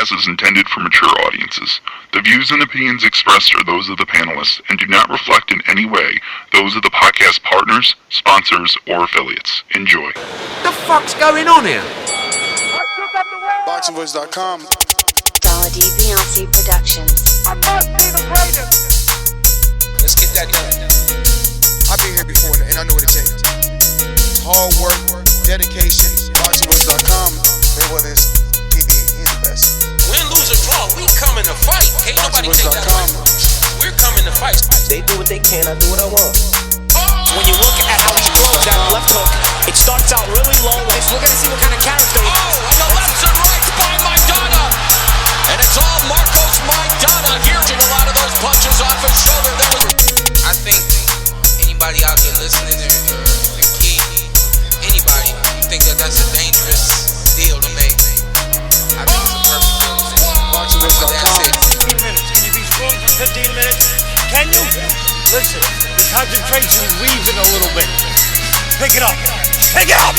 podcast is intended for mature audiences. The views and opinions expressed are those of the panelists and do not reflect in any way those of the podcast partners, sponsors, or affiliates. Enjoy. The fuck's going on here? Thaboxingvoice.com. DLC Productions. I must be the greatest. Let's get that done. I've been here before and I know what it takes. It's hard work, dedication. Thaboxingvoice.com. Mayweather is PB. He's the best. Win, lose, or draw, we coming to fight. Can't nobody take that away. We're coming to fight. They do what they can, I do what I want. When you look at how he throws that left hook, it starts out really low. We're going to see what kind of character he has. And the lefts and rights by Maidana. And it's all Marcos Maidana here. A lot of those punches off his shoulder. I think anybody out there listening, or the key, anybody, you think that that's a dangerous deal to make. I think it's a perfect deal to make. That's it. 15 minutes. Can you be strong for 15 minutes? Can you? Listen, the concentration weaves it a little bit. Pick it up. Pick it up!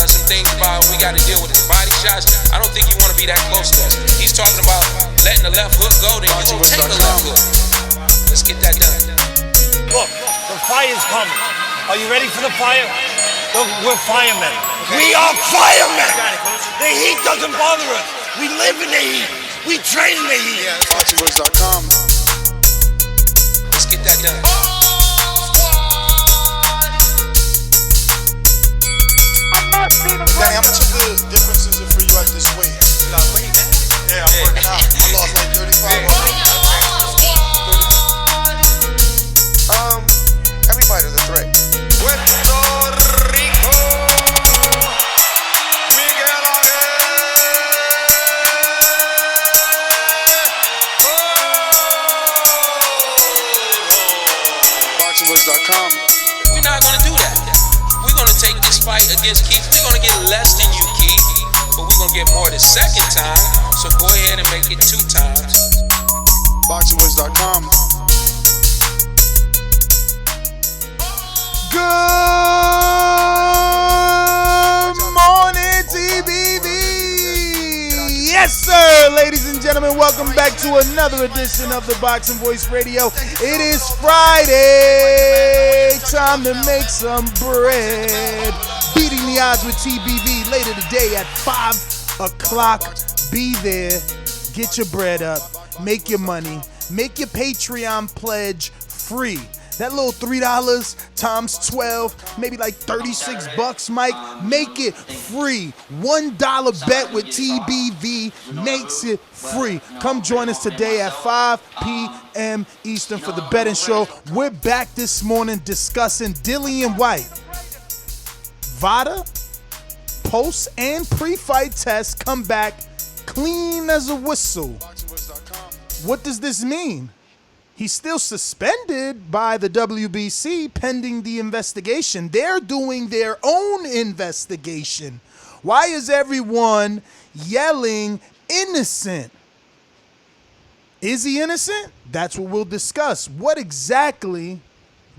Some things about we got to deal with his body shots. I don't think you want to be that close to us. He's talking about letting the left hook go, then you won't take the left hook. Let's get that done. Look, the fire's coming. Are you ready for the fire? Look, we're firemen. We are firemen! The heat doesn't bother us. We live in the heat. We train in the heat. Thaboxingvoice.com. Let's get that done. Danny, how much of the difference is it for you at this weight? You lost weight, man? Yeah, I'm working out. I lost like 35 everybody's a threat. Puerto Rico. Miguel Thaboxingvoice.com. We're not going to do that. We're going to take this fight against Keith. We're going to get less than you, Keith, but we're going to get more the second time. So go ahead and make it 2 times. Thaboxingvoice.com. Good morning, TBV. Yes, sir, ladies and gentlemen. Welcome back to another edition of the Boxing Voice Radio. It is Friday. Time to make some bread. Beating the odds with TBV later today at 5 o'clock. Be there. Get your bread up. Make your money. Make your Patreon pledge free. That little $3 times 12, maybe like $36, Mike. Make it free. $1 bet with TBV makes it free. Come join us today at 5 p.m. Eastern for the betting show. We're back this morning discussing Dillian Whyte. VADA, post and pre-fight tests come back clean as a whistle. What does this mean? He's still suspended by the WBC pending the investigation. They're doing their own investigation. Why is everyone yelling innocent? Is he innocent? That's what we'll discuss. What exactly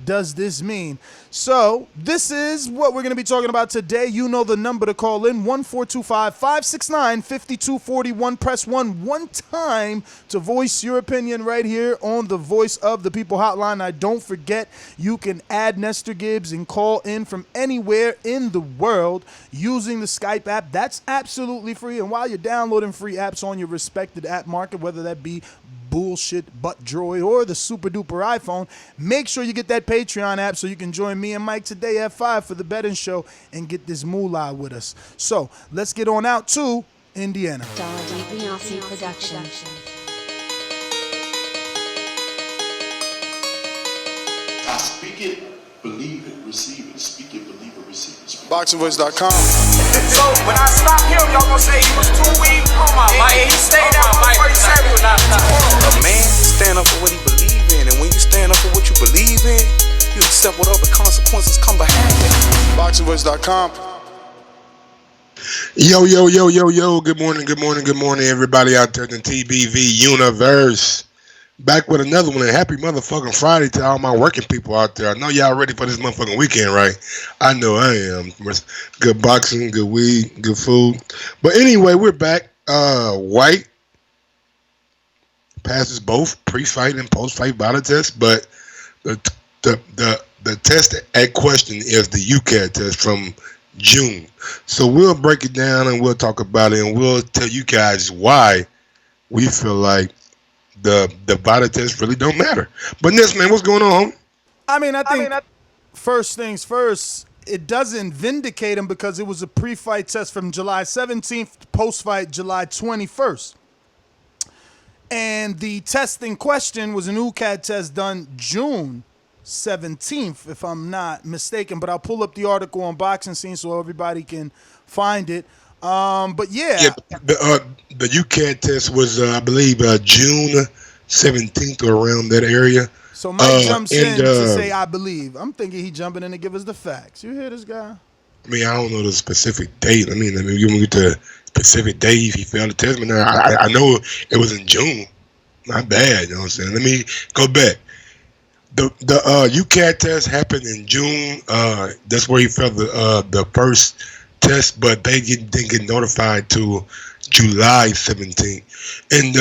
does this mean? So this is what we're going to be talking about today. You know the number to call in, 1-425-569-5241. Press 1 time to voice your opinion right here on the Voice of the People hotline. Now, don't forget, you can add Nestor Gibbs and call in from anywhere in the world using the Skype app. That's absolutely free. And while you're downloading free apps on your respected app market, whether that be bullshit butt droid or the super duper iPhone, make sure you get that Patreon app so you can join me and Mike today at 5 for the betting show and get this moolah with us. So let's get on out to Indiana. DLC Productions. I speak it, believe it, receive it. Speak it, believe it, receive it. Thaboxingvoice.com. So when I stop him, y'all gonna say he was too weak. Oh my mic. He stayed out before he said he was not. A man stand up for what he believes in, and when you stand up for what you believe in, you accept whatever consequences come behind it. Thaboxingvoice.com. Yo, good morning, everybody out there in the TBV universe. Back with another one, and happy motherfucking Friday to all my working people out there. I know y'all ready for this motherfucking weekend, right? I know I am. Good boxing, good weed, good food. But anyway, we're back. White passes both pre-fight and post-fight VADA tests, but the test at question is the UKAD test from June. So we'll break it down and we'll talk about it, and we'll tell you guys why we feel like the VADA test really don't matter. But Ness, man, what's going on? I think first things first, it doesn't vindicate him because it was a pre-fight test from July 17th, post-fight July 21st. And the test in question was an UKAD test done June 17th, if I'm not mistaken. But I'll pull up the article on Boxing Scene so everybody can find it. But yeah, the UKAD test was, I believe, June 17th or around that area. So Mike jumps in to say, I believe. I'm thinking he jumping in to give us the facts. You hear this guy? I mean, I don't know the specific date. I mean, you want to get the specific date he failed the test, but I know it was in June. Not bad, you know what I'm saying? Let me go back. The UKAD test happened in June. That's where he failed the first test, but they didn't get notified till July 17th. And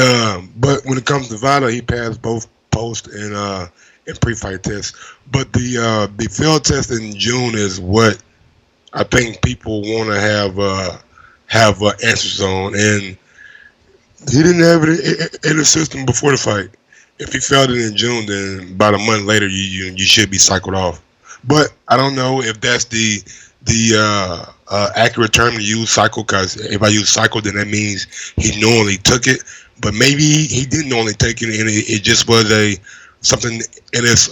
but when it comes to VADA, he passed both post and pre-fight tests. But the field test in June is what I think people want to have answers on, and he didn't have it in the system before the fight. If he failed it in June, then about a month later, you should be cycled off. But I don't know if that's the accurate term to use, cycle, because if I use cycle, then that means he knowingly took it. But maybe he didn't knowingly take it, and it just was something in his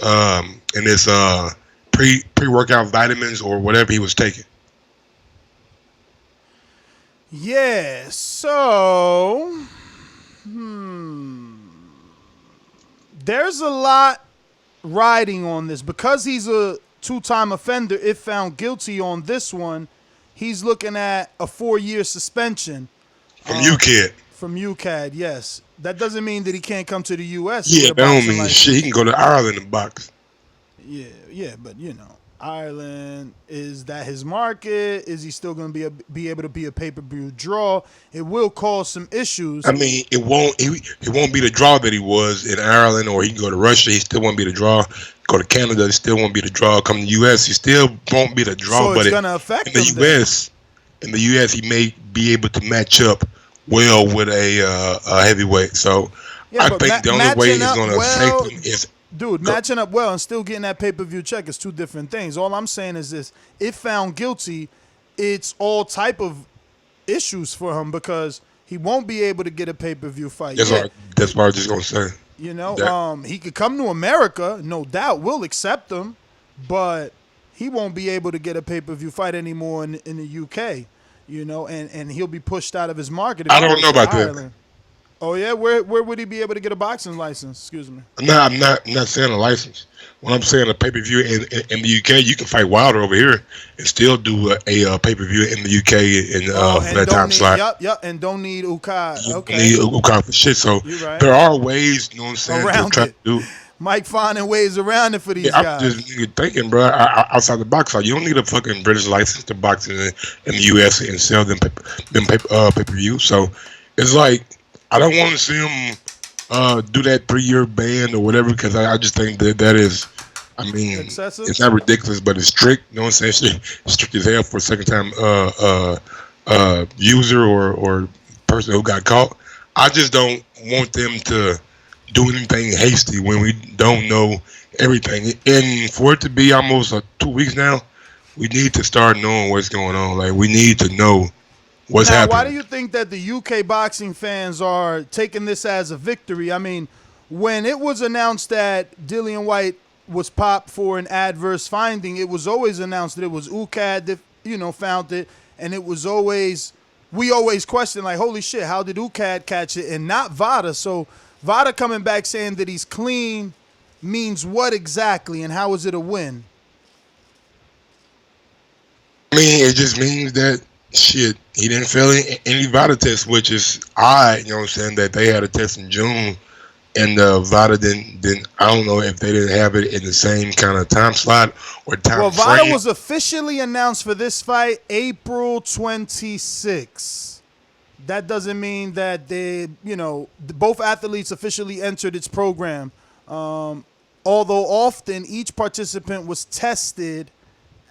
pre-workout vitamins or whatever he was taking. Yeah, so there's a lot riding on this. Because he's a two-time offender, if found guilty on this one, he's looking at a 4-year suspension. From UKAD. From UKAD, yes. That doesn't mean that he can't come to the U.S. Yeah, that don't mean shit. He can go to Ireland and box. Yeah, but Ireland, is that his market? Is he still going to be able to be a pay-per-view draw? It will cause some issues. I mean, it won't be the draw that he was in Ireland, or he can go to Russia. He still won't be the draw. Go to Canada, he still won't be the draw. Come to the U.S., he still won't be the draw. So it's going to affect him in the U.S., he may be able to match up well with a heavyweight. So I think the only way he's going to affect him is. Dude, matching up well and still getting that pay-per-view check is two different things. All I'm saying is this. If found guilty, it's all type of issues for him because he won't be able to get a pay-per-view fight. That's what I was just going to say. He could come to America, no doubt. We'll accept him, but he won't be able to get a pay-per-view fight anymore in the UK, and he'll be pushed out of his market. I don't know about that. Oh yeah, where would he be able to get a boxing license? Excuse me. No, I'm not saying a license. When I'm saying a pay-per-view in the UK, you can fight Wilder over here and still do a pay-per-view in the UK for that time slot. Yep, and don't need UKAD. You don't need UKAD for shit. So right. There are ways, you know what I'm saying, around to try to do. Mike finding ways around it for these guys. I'm just thinking, bro, outside the box, you don't need a fucking British license to box in the US and sell them pay-per-view. So it's like, I don't want to see him do that 3-year ban or whatever, because I just think that is, I mean, excessive? It's not ridiculous, but it's strict. You know what I'm saying? It's strict as hell for a second-time user or person who got caught. I just don't want them to do anything hasty when we don't know everything. And for it to be almost 2 weeks now, we need to start knowing what's going on. Like, we need to know what's happening. Why do you think that the UK boxing fans are taking this as a victory? I mean, when it was announced that Dillian Whyte was popped for an adverse finding, it was always announced that it was UKAD that, found it, and it was always, we always questioned, like, holy shit, how did UKAD catch it and not VADA? So VADA coming back saying that he's clean means what exactly, and how is it a win? I mean, it just means that shit, he didn't fail any VADA test, which is odd, you know what I'm saying, that they had a test in June and VADA didn't. I don't know if they didn't have it in the same kind of time slot or time Well, frame. VADA was officially announced for this fight April 26. That doesn't mean that both athletes officially entered its program. Although often each participant was tested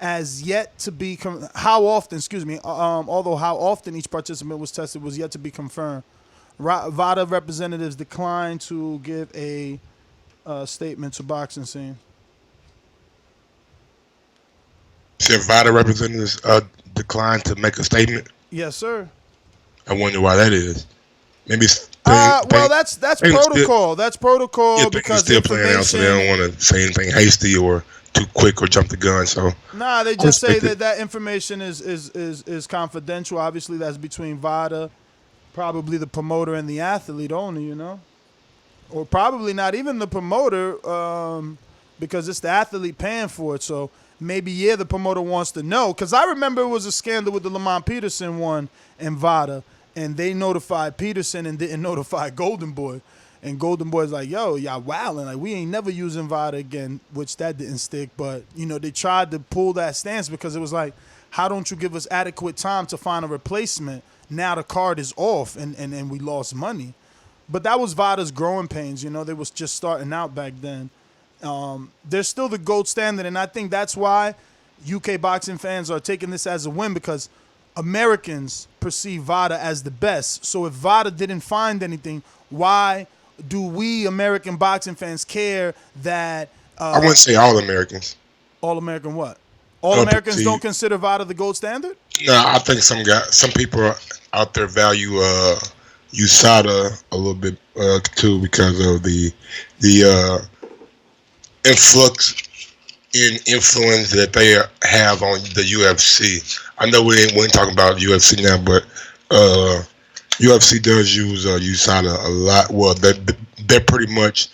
as yet to be although how often each participant was tested was yet to be confirmed. VADA representatives declined to give a statement to Boxing Scene. So VADA representatives declined to make a statement. Yes, sir. I wonder why that is. Maybe it's that's protocol. That's protocol yeah, because still playing out, so they don't want to say anything hasty or too quick or jump the gun. So they just say that information is confidential. Obviously, that's between VADA, probably the promoter, and the athlete only. Or probably not even the promoter, because it's the athlete paying for it. So maybe the promoter wants to know. Because I remember it was a scandal with the Lamont Peterson one and VADA. And they notified Peterson and didn't notify Golden Boy. And Golden Boy's like, yo, y'all wildin'. Like, we ain't never using VADA again, which that didn't stick. But, they tried to pull that stance because it was like, how don't you give us adequate time to find a replacement? Now the card is off and we lost money. But that was VADA's growing pains. They was just starting out back then. They're still the gold standard. And I think that's why UK boxing fans are taking this as a win, because Americans perceive VADA as the best. So if VADA didn't find anything, why do we American boxing fans care that... I wouldn't say all Americans. All American what? All Americans don't consider VADA the gold standard? No, I think some people out there value USADA a little bit too, because of the influx in influence that they have on the UFC. I know we ain't talking about UFC now, but UFC does use USADA a lot. Well, they're pretty much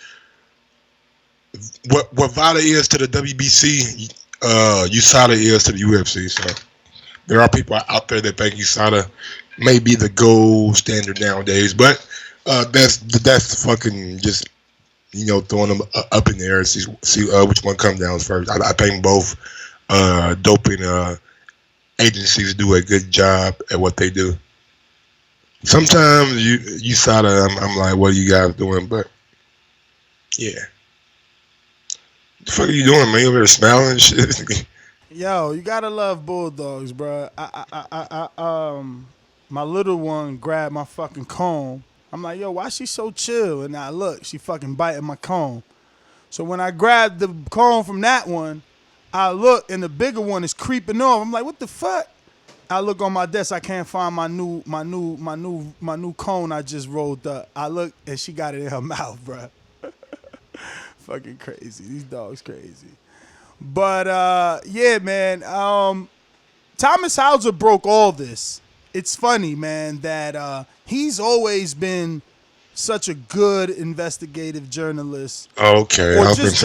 what VADA is to the WBC. USADA is to the UFC. So there are people out there that think USADA may be the gold standard nowadays, but that's fucking just throwing them up in the air and see which one comes down first. I think both doping agencies do a good job at what they do. Sometimes USADA, I'm like, what are you guys doing? But yeah, what the fuck are you doing, man? You over there smiling and shit. Yo, you gotta love bulldogs, bro. My little one grabbed my fucking comb. I'm like, yo, why she so chill? And I look, she fucking biting my comb. So when I grabbed the comb from that one, I look and the bigger one is creeping off. I'm like, what the fuck? I look on my desk, I can't find my new cone I just rolled up. I look and she got it in her mouth, bro. Fucking crazy. These dogs crazy. But yeah, man. Thomas Hauser broke all this. It's funny, man, that he's always been such a good investigative journalist. Okay, or just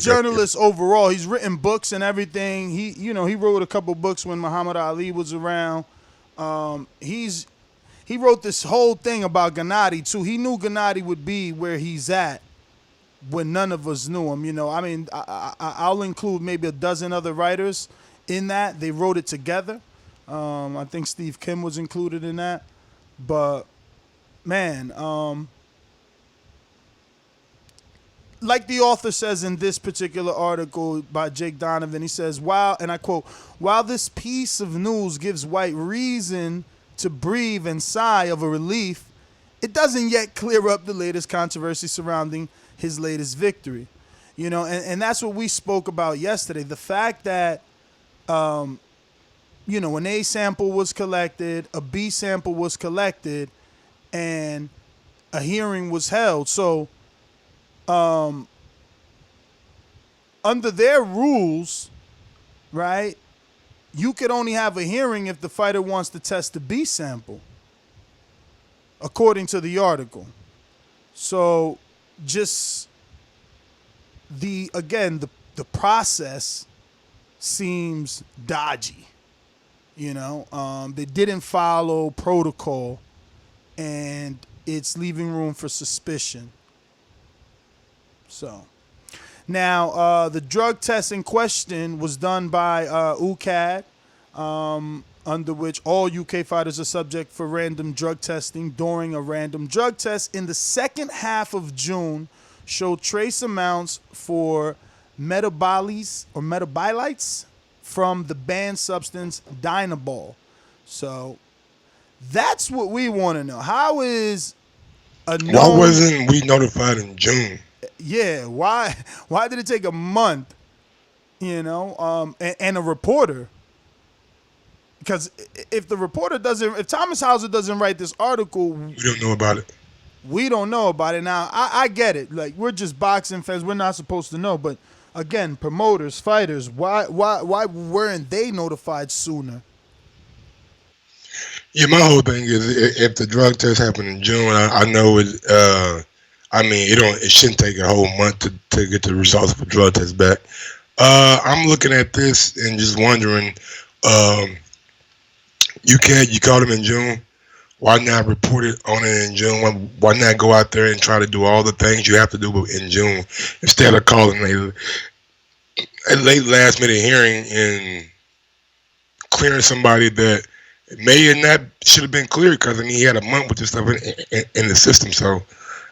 journalist overall. He's written books and everything. He wrote a couple books when Muhammad Ali was around. He wrote this whole thing about Gennady too. He knew Gennady would be where he's at when none of us knew him. I mean, I'll include maybe a dozen other writers in that. They wrote it together. I think Steve Kim was included in that. But, man, like the author says in this particular article by Jake Donovan, he says, and I quote, while this piece of news gives Whyte reason to breathe and sigh of a relief, it doesn't yet clear up the latest controversy surrounding his latest victory. And that's what we spoke about yesterday. The fact that, an A sample was collected, a B sample was collected, and a hearing was held. So, under their rules, right, you could only have a hearing if the fighter wants to test the B sample, according to the article. So, just the process seems dodgy. They didn't follow protocol, and it's leaving room for suspicion. So now the drug test in question was done by UKAD, under which all UK fighters are subject for random drug testing. During a random drug test in the second half of June, showed trace amounts for metabolites from the banned substance Dynabol. So that's what we want to know. How is a known... Why wasn't we notified in June? Yeah, why did it take a month? You know, and a reporter. Because if Thomas Hauser doesn't write this article, we don't know about it. We don't know about it. Now, I get it. Like, we're just boxing fans. We're not supposed to know. But again, promoters, fighters, why weren't they notified sooner? Yeah, my whole thing is if the drug test happened in June, I know it. It shouldn't take a whole month to get the results of the drug test back. I'm looking at this and just wondering. You called him in June. Why not report it on it in June? Why not go out there and try to do all the things you have to do in June instead of calling a late last minute hearing and clearing somebody that may or not should have been cleared? Because he had a month with this stuff in the system. So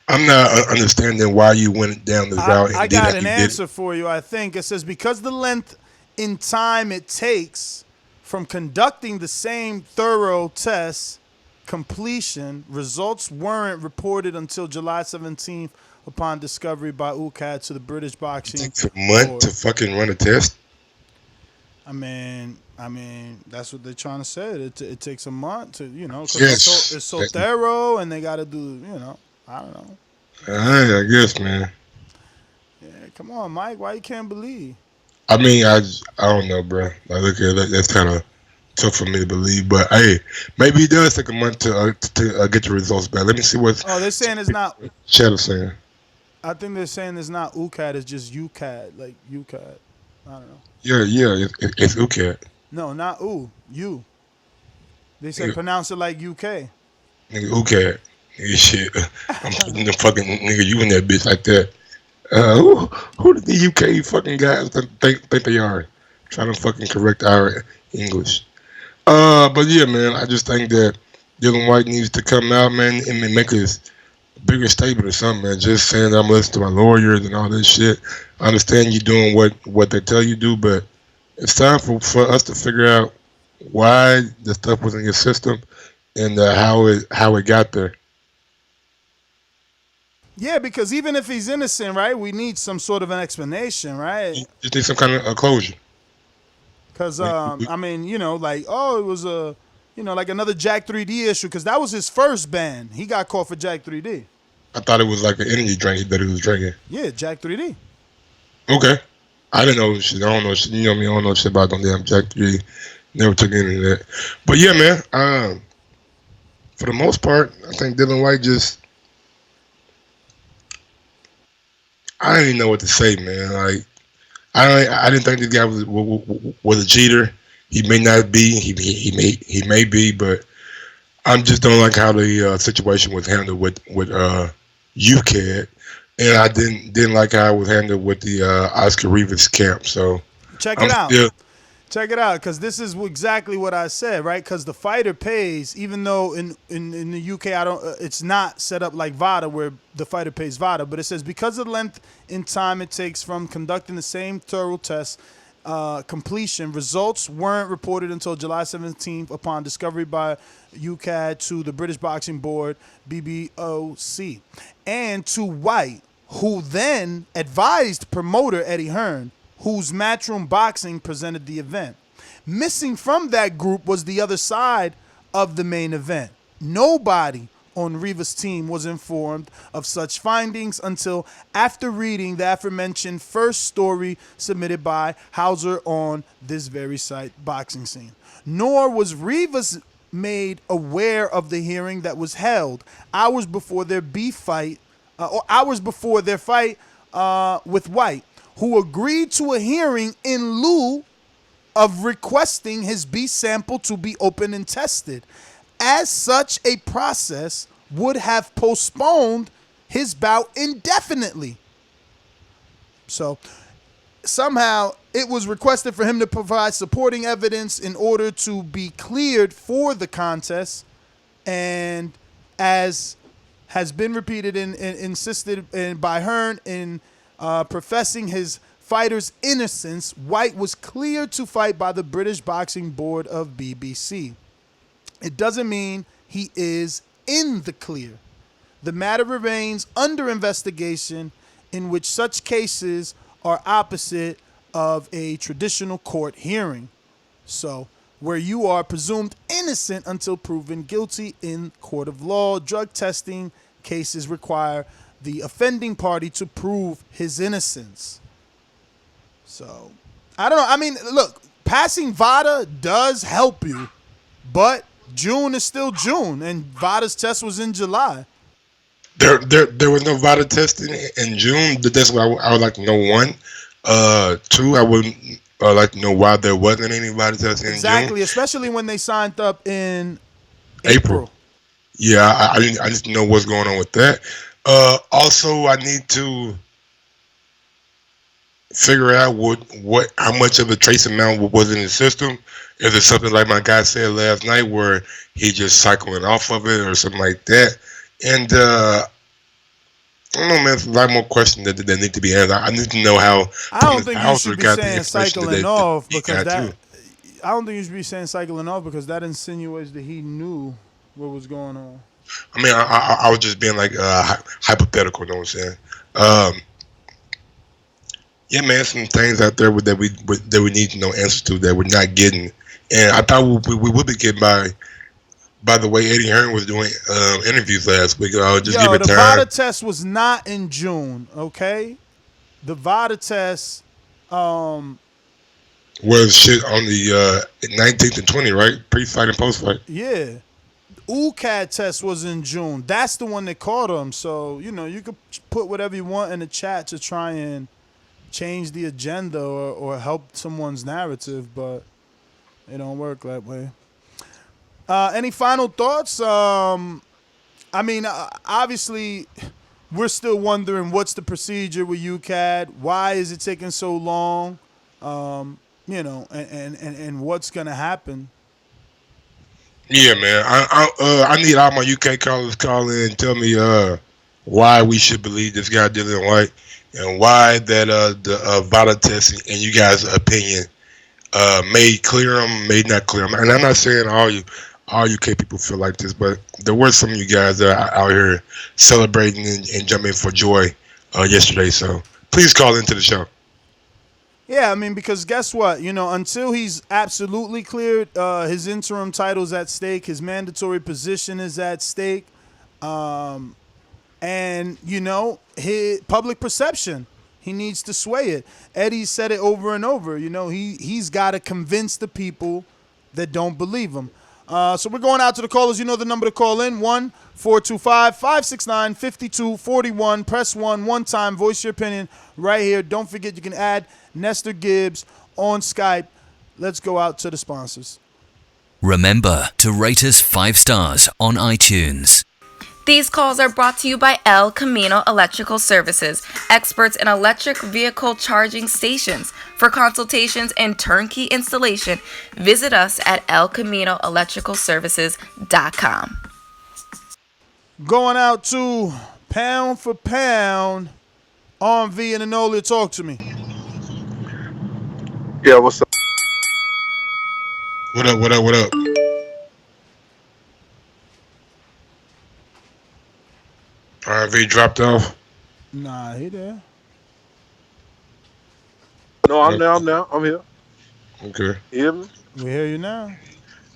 I'm not understanding why you went down this route. I got an answer for you. I think it says because the length in time it takes from conducting the same thorough test completion, results weren't reported until July 17th upon discovery by UKAD to the British Boxing. It takes a month to fucking run a test? I mean, that's what they're trying to say. It takes a month to, because yes. it's so thorough and they got to do, I don't know. I guess, man. Yeah, come on, Mike. Why you can't believe? I mean, I don't know, bro. Like, look at that's kind of tough for me to believe. But hey, maybe it does take a month to get the results back. Let me see what. Oh, they're saying it's not. Shadow saying. I think they're saying it's not UKAD. It's just UKAD, like UKAD. I don't know. Yeah, it's UKAD. No, not U. They said pronounce it like UK. Nigga, UKAD. Nigga, shit. I'm putting the fucking nigga you in that bitch like that. Who did the UK fucking guys think they are? Trying to fucking correct our English. But yeah, man, I just think that Dillian Whyte needs to come out, man, and make a bigger statement or something, man. Just saying I'm listening to my lawyers and all this shit. I understand you doing what they tell you do, but it's time for us to figure out why the stuff was in your system and how it got there. Yeah, because even if he's innocent, right, we need some sort of an explanation, right? You just need some kind of closure. Because, it was like another Jack 3D issue, because that was his first ban. He got caught for Jack 3D. I thought it was like an energy drink that he was drinking. Yeah, Jack 3D. Okay. I didn't know shit. I don't know shit. You know me, I don't know shit about them damn Jack 3D. Never took any of that. But yeah, man, for the most part, I think Dillian Whyte I don't even know what to say, man. Like, I didn't think this guy was a cheater. He may not be. He may be, but I just don't like how the situation was handled with UKAD, and I didn't like how it was handled with the Oscar Rivas camp. So check it out. Check it out, because this is exactly what I said, right? Because the fighter pays, even though in the UK it's not set up like VADA where the fighter pays VADA, but it says because of the length in time it takes from conducting the same thorough test completion, results weren't reported until July 17th upon discovery by UKAD to the British Boxing Board, BBOC, and to Whyte, who then advised promoter Eddie Hearn, whose Matchroom Boxing presented the event. Missing from that group was the other side of the main event. Nobody on Rivas' team was informed of such findings until after reading the aforementioned first story submitted by Hauser on this very site, Boxing Scene. Nor was Rivas made aware of the hearing that was held hours before their fight with Whyte, who agreed to a hearing in lieu of requesting his B sample to be opened and tested. As such, a process would have postponed his bout indefinitely. So somehow it was requested for him to provide supporting evidence in order to be cleared for the contest. And as has been repeated and insisted by Hearn in professing his fighter's innocence, Whyte was cleared to fight by the British Boxing Board of BBC. It doesn't mean he is in the clear. The matter remains under investigation, in which such cases are opposite of a traditional court hearing. So, where you are presumed innocent until proven guilty in court of law, drug testing cases require the offending party to prove his innocence. So, I don't know. I mean, look, passing VADA does help you, but June is still June, and VADA's test was in July. There was no VADA testing in June. That's what I would like to know. One, two, I would like to know why there wasn't any VADA testing in June. Exactly, especially when they signed up in April. Yeah, I just know what's going on with that. Also, I need to figure out how much of a trace amount was in the system. Is it something like my guy said last night, where he just cycling off of it, or something like that? And I don't know, man. There's a lot more questions that need to be answered. I need to know how. I don't think you should be saying cycling off because that. I don't think you should be saying cycling off because that insinuates that he knew what was going on. I mean, I was just being like hypothetical. You know what I'm saying? Yeah, man. Some things out there that we need to know answers to that we're not getting, and I thought we would be getting by the way Eddie Hearn was doing interviews last week. I'll just give it time. The VADA test was not in June, okay? The VADA test was shit on the 19th and 20th, right? Pre-fight and post-fight. Yeah. UKAD test was in June. That's the one that caught him. So, you could put whatever you want in the chat to try and change the agenda or help someone's narrative, but it don't work that way. Any final thoughts? I mean, obviously, we're still wondering what's the procedure with UKAD. Why is it taking so long? And what's gonna happen? Yeah, man. I need all my UK callers call in and tell me why we should believe this guy Dillian Whyte and why that the VADA testing, in you guys' opinion, may clear him, may not clear him. And I'm not saying all UK people feel like this, but there were some of you guys that are out here celebrating and jumping for joy yesterday. So please call into the show. Yeah, I mean, because guess what? Until he's absolutely cleared, his interim title's at stake. His mandatory position is at stake. And, his public perception, he needs to sway it. Eddie said it over and over. He's got to convince the people that don't believe him. So we're going out to the callers. You know the number to call in, 1-425-569-5241. Press 1 one time. Voice your opinion right here. Don't forget you can add Nestor Gibbs on Skype. Let's go out to the sponsors. Remember to rate us 5 stars on iTunes. These calls are brought to you by El Camino Electrical Services, experts in electric vehicle charging stations. For consultations and turnkey installation, visit us at elcaminoelectricalservices.com. Going out to Pound for Pound, RMV and Enola, talk to me. Yeah, what's up? What up? RV dropped off. Nah, he there. No, I'm there. I'm here. Okay. You hear me? We hear you now.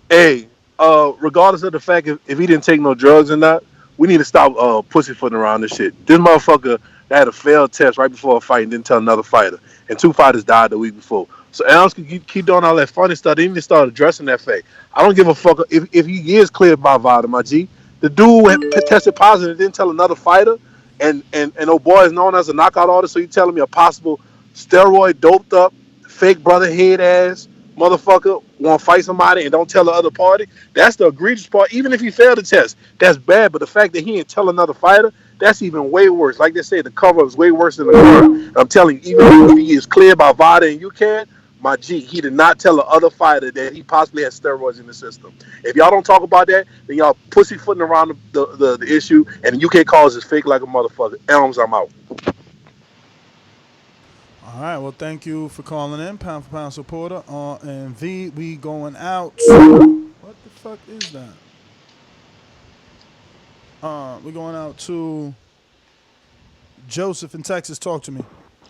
Hey, regardless of the fact if he didn't take no drugs or not, we need to stop pussyfooting around this shit. This motherfucker that had a failed test right before a fight and didn't tell another fighter, and 2 fighters died the week before. So Elms can keep doing all that funny stuff. They need to start addressing that fact. I don't give a fuck if he is cleared by VADA, my G. The dude tested positive and didn't tell another fighter, and oh boy is known as a knockout artist. So you telling me a possible steroid doped up fake brother head ass motherfucker want to fight somebody and don't tell the other party? That's the egregious part. Even if he failed the test, that's bad. But the fact that he didn't tell another fighter, That's even way worse. Like they say, the cover is way worse than the car. I'm telling you, even if he is cleared by VADA and UKAD, my G, he did not tell the other fighter that he possibly had steroids in the system. If y'all don't talk about that, then y'all pussyfooting around the issue, and the UK calls is fake like a motherfucker. Elms, I'm out. All right, well, thank you for calling in, pound for pound supporter. And V, we going out to, what the fuck is that? We're going out to Joseph in Texas. Talk to me.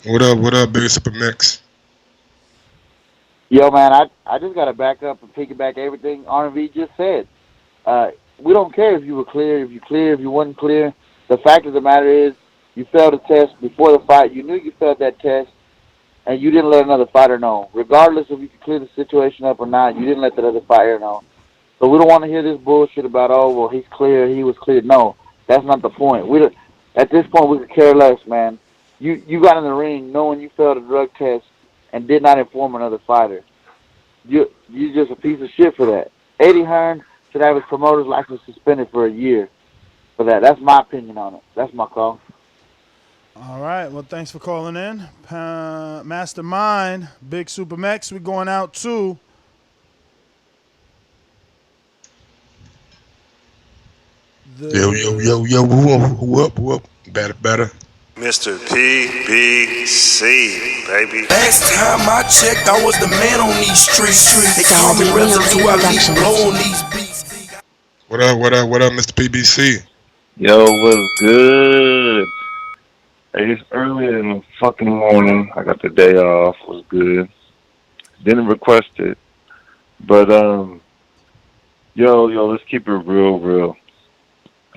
What up, Big Super Mix? Yo, man, I just got to back up and piggyback everything R&V just said. We don't care if you were clear, if you wasn't clear. The fact of the matter is you failed a test before the fight. You knew you failed that test, and you didn't let another fighter know. Regardless if you could clear the situation up or not, you didn't let that other fighter know. So we don't want to hear this bullshit about, oh, well, he's clear, he was cleared. No, that's not the point. At this point, we could care less, man. You got in the ring knowing you failed a drug test and did not inform another fighter. You're just a piece of shit for that. Eddie Hearn should have his promoter's license suspended for a year for that. That's my opinion on it. That's my call. All right, well, thanks for calling in. Mastermind, Big Super Mex, we're going out to Yo, who up? Better. Mr. PBC, baby. Last time I checked, I was the man on these streets. They call me residue, I leave blow on these beats. What up, Mr. PBC? Yo, what's good? Hey, it's early in the fucking morning. I got the day off. Was good. Didn't request it, but yo, let's keep it real.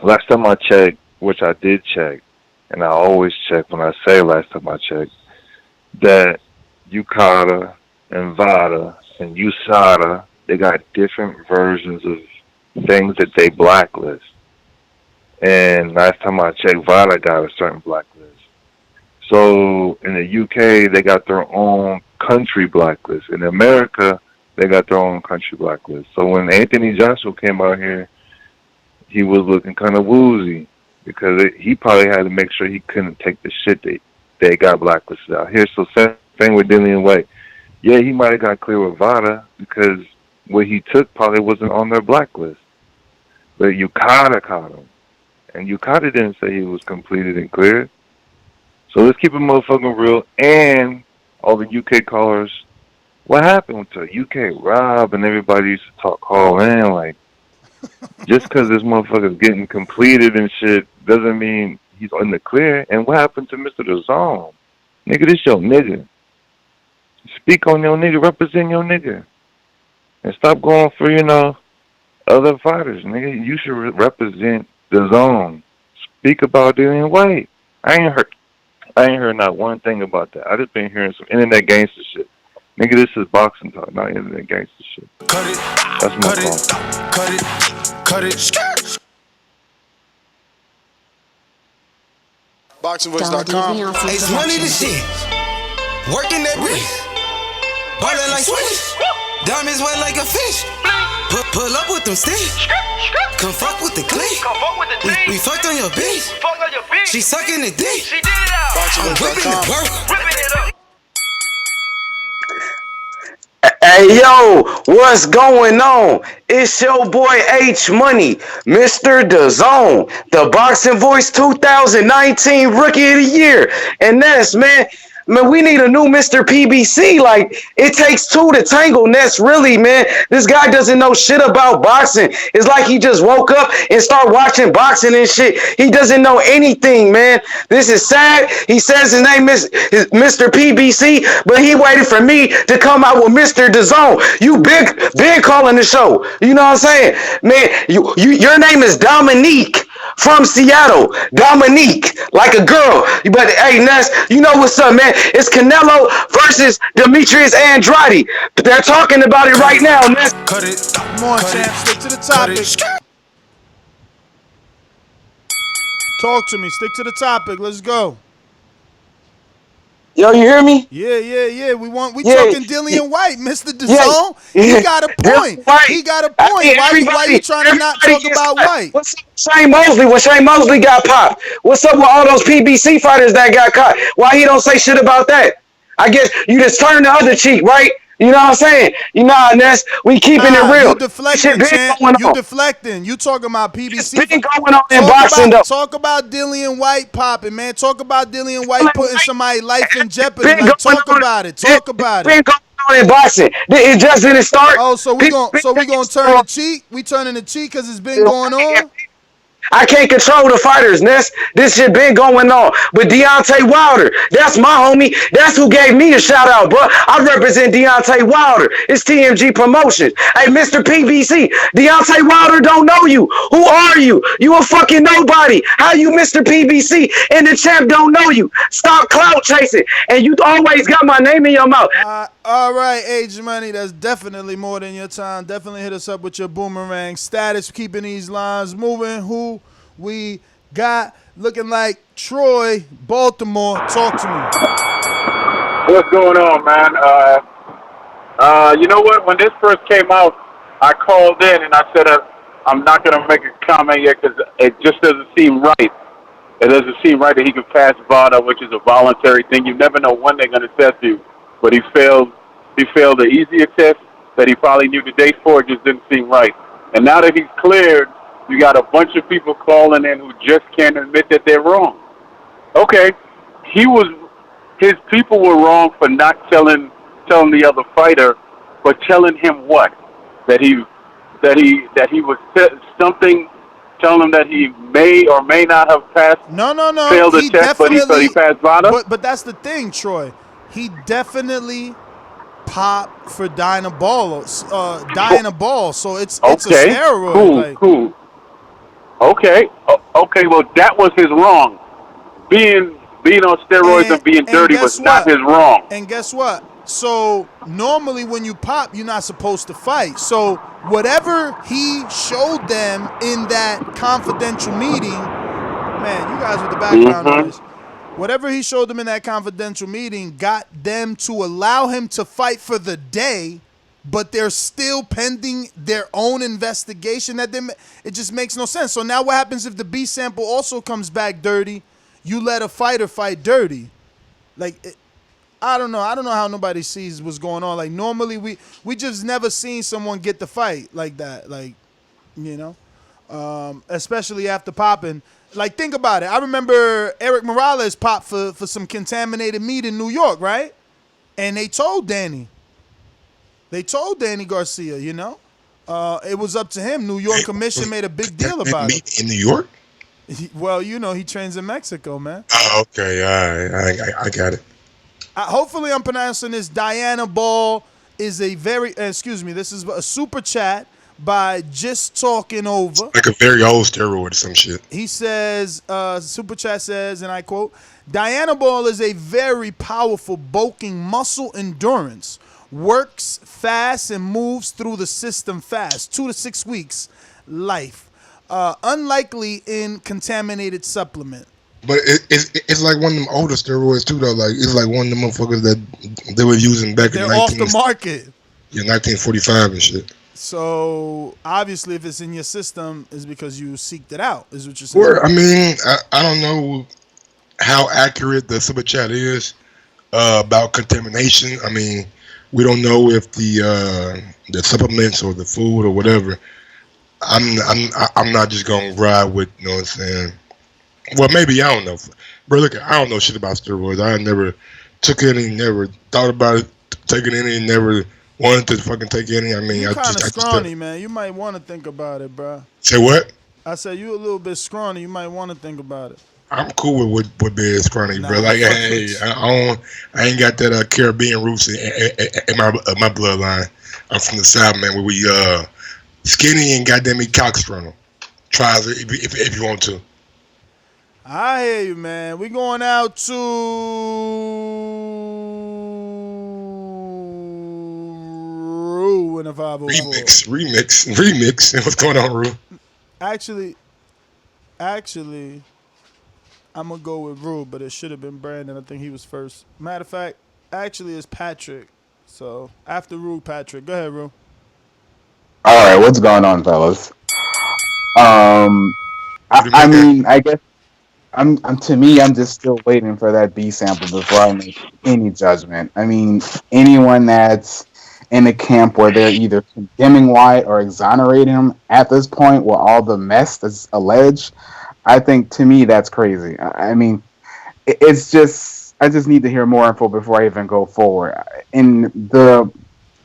Last time I checked, which I did check, and I always check when I say last time I checked, that UKAD and VADA and USADA, they got different versions of things that they blacklist. And last time I checked, VADA got a certain blacklist. So in the UK, they got their own country blacklist. In America, they got their own country blacklist. So when Anthony Joshua came out here, he was looking kind of woozy because he probably had to make sure he couldn't take the shit they got blacklisted out here. So same thing with Dillian Whyte. Yeah, he might have got clear with VADA because what he took probably wasn't on their blacklist. But UKAD caught him. And UKAD didn't say he was completed and cleared. So let's keep it motherfucking real. And all the UK callers, what happened to UK Rob and everybody used to call in like, just because this motherfucker's getting completed and shit doesn't mean he's in the clear. And what happened to Mr. Dazn? Nigga, this your nigga. Speak on your nigga, represent your nigga. And stop going for, other fighters, nigga. You should represent Dazn. Speak about Dillian Whyte. I ain't heard not one thing about that. I just been hearing some internet gangster shit. Nigga, this is boxing talk, not internet gangster shit. Cut it. That's my call. Cut it. Boxingvoice.com. It's money to shit. Working that wrist. Ballin' like Swiss. Diamonds wet like a fish. Pull up with them sticks. Come fuck with the clique. We fucked on your bitch. She sucking the dick. I'm whipping the work. Hey yo, what's going on? It's your boy H Money, Mr. Dazn, the Boxing Voice 2019 Rookie of the Year. And that's, man, we need a new Mr. PBC. Like, it takes two to tango, and that's really, man, this guy doesn't know shit about boxing. It's like he just woke up and started watching boxing and shit. He doesn't know anything, man. This is sad. He says his name is Mr. PBC, but he waited for me to come out with Mr. Dazn. You big calling the show. You know what I'm saying? Man, your name is Dominique from Seattle. Dominique, like a girl. But hey, Ness, you know what's up, man? It's Canelo versus Demetrius Andrade. They're talking about it right now, Ness. Cut it. Come on, champ. Stick to the topic. Talk to me. Stick to the topic. Let's go. Yo, you hear me? Yeah. We Yeah, talking Dillian Whyte, Mr. yeah, Dazn. yeah. He got a Dillian point. Whyte. He got a I point. mean, Why you trying to not everybody talk gets about cut. White? What's up with Shane Mosley? When Shane Mosley got popped, what's up with all those PBC fighters that got caught? Why he don't say shit about that? I guess you just turn the other cheek, right? You know what I'm saying? You know, Ness, we keeping it real. You This shit deflecting, been Chant. going You on. deflecting. You talking about PBC? It's been going on in boxing, though. Talk about Dillian Whyte popping, man. Talk about Dillian Whyte putting somebody's life in jeopardy. Been Like, going talk on. about it. Talk about Been it. going on in boxing. It just didn't start. Oh, so we gonna turn the cheek? We turning the cheek because it's been going on. I can't control the fighters, Ness. This shit been going on. But Deontay Wilder, that's my homie. That's who gave me a shout out, bro. I represent Deontay Wilder. It's TMG Promotions. Hey, Mr. PBC, Deontay Wilder don't know you. Who are you? You a fucking nobody. How you Mr. PBC and the champ don't know you? Stop clout chasing. And you always got my name in your mouth. All right, Age Money, that's definitely more than your time. Definitely hit us up with your boomerang status, keeping these lines moving. Who we got looking like Troy, Baltimore. Talk to me. What's going on, man? You know what? When this first came out, I called in and I said I'm not going to make a comment yet because it just doesn't seem right. It doesn't seem right that he could pass VADA, which is a voluntary thing. You never know when they're going to test you. But he failed the easier test that he probably knew the date for. It just didn't seem right. And now that he's cleared, you got a bunch of people calling in who just can't admit that they're wrong. Okay, his people were wrong for not telling the other fighter, but telling him what? That he was something, telling him that he may or may not have passed. No. Failed the test, but he passed VADA. But that's the thing, Troy. He definitely popped for dying a ball. So it's a steroid. Cool. Okay. Well, that was his wrong. Being on steroids and being dirty was not his wrong. And guess what? So normally when you pop, you're not supposed to fight. So whatever he showed them in that confidential meeting, man, you guys with the background noise. Whatever he showed them in that confidential meeting got them to allow him to fight for the day, but they're still pending their own investigation. It just makes no sense. So now what happens if the B sample also comes back dirty? You let a fighter fight dirty. I don't know. I don't know how nobody sees what's going on. Like, normally we just never seen someone get the fight like that. Like, especially after popping. Like, think about it. I remember Eric Morales popped for some contaminated meat in New York, right? And they told Danny Garcia, it was up to him. New York Commission made a big deal about it. In New York? He trains in Mexico, man. Oh, okay. All right. I got it. Hopefully I'm pronouncing this. Diana Ball is this is a super chat by Just Talking Over. Like a very old steroid or some shit. He says, super chat says, and I quote, Diana Ball is a very powerful bulking muscle endurance. Works fast and moves through the system fast. 2 to 6 weeks life. Unlikely in contaminated supplement. But it's like one of them older steroids too, though. Like, it's like one of the motherfuckers that they were using back in 19... They're off the market. Yeah, 1945 and shit. So obviously, if it's in your system, it's because you seeked it out. Is what you're saying? Or, I mean, I don't know how accurate the super chat is about contamination. I mean, we don't know if the supplements or the food or whatever. I'm not just gonna ride with. You know what I'm saying? Well, maybe I don't know, bro. Look, I don't know shit about steroids. I never took any, never thought about it, taking any, never wanted to fucking take any. I mean, you kind of scrawny, man. You might want to think about it, bro. Say what? I said you a little bit scrawny. You might want to think about it. I'm cool with being scrawny, bro. Like, hey, I ain't got that Caribbean roots in my bloodline. I'm from the South, man, where we skinny and goddamn me cockstrungle. Try if you want to. I hear you, man. We going out to Rue in a 504. Remix. What's going on, Rue? Actually, I'm gonna go with Rue, but it should have been Brandon. I think he was first. Matter of fact, actually, it's Patrick. So after Rue, Patrick. Go ahead, Rue. All right, what's going on, fellas? I mean, I guess I'm to me, I'm just still waiting for that B sample before I make any judgment. I mean, anyone that's in a camp where they're either condemning White or exonerating him at this point with all the mess that's alleged, I think to me that's crazy. I mean, it's just I just need to hear more info before I even go forward. And the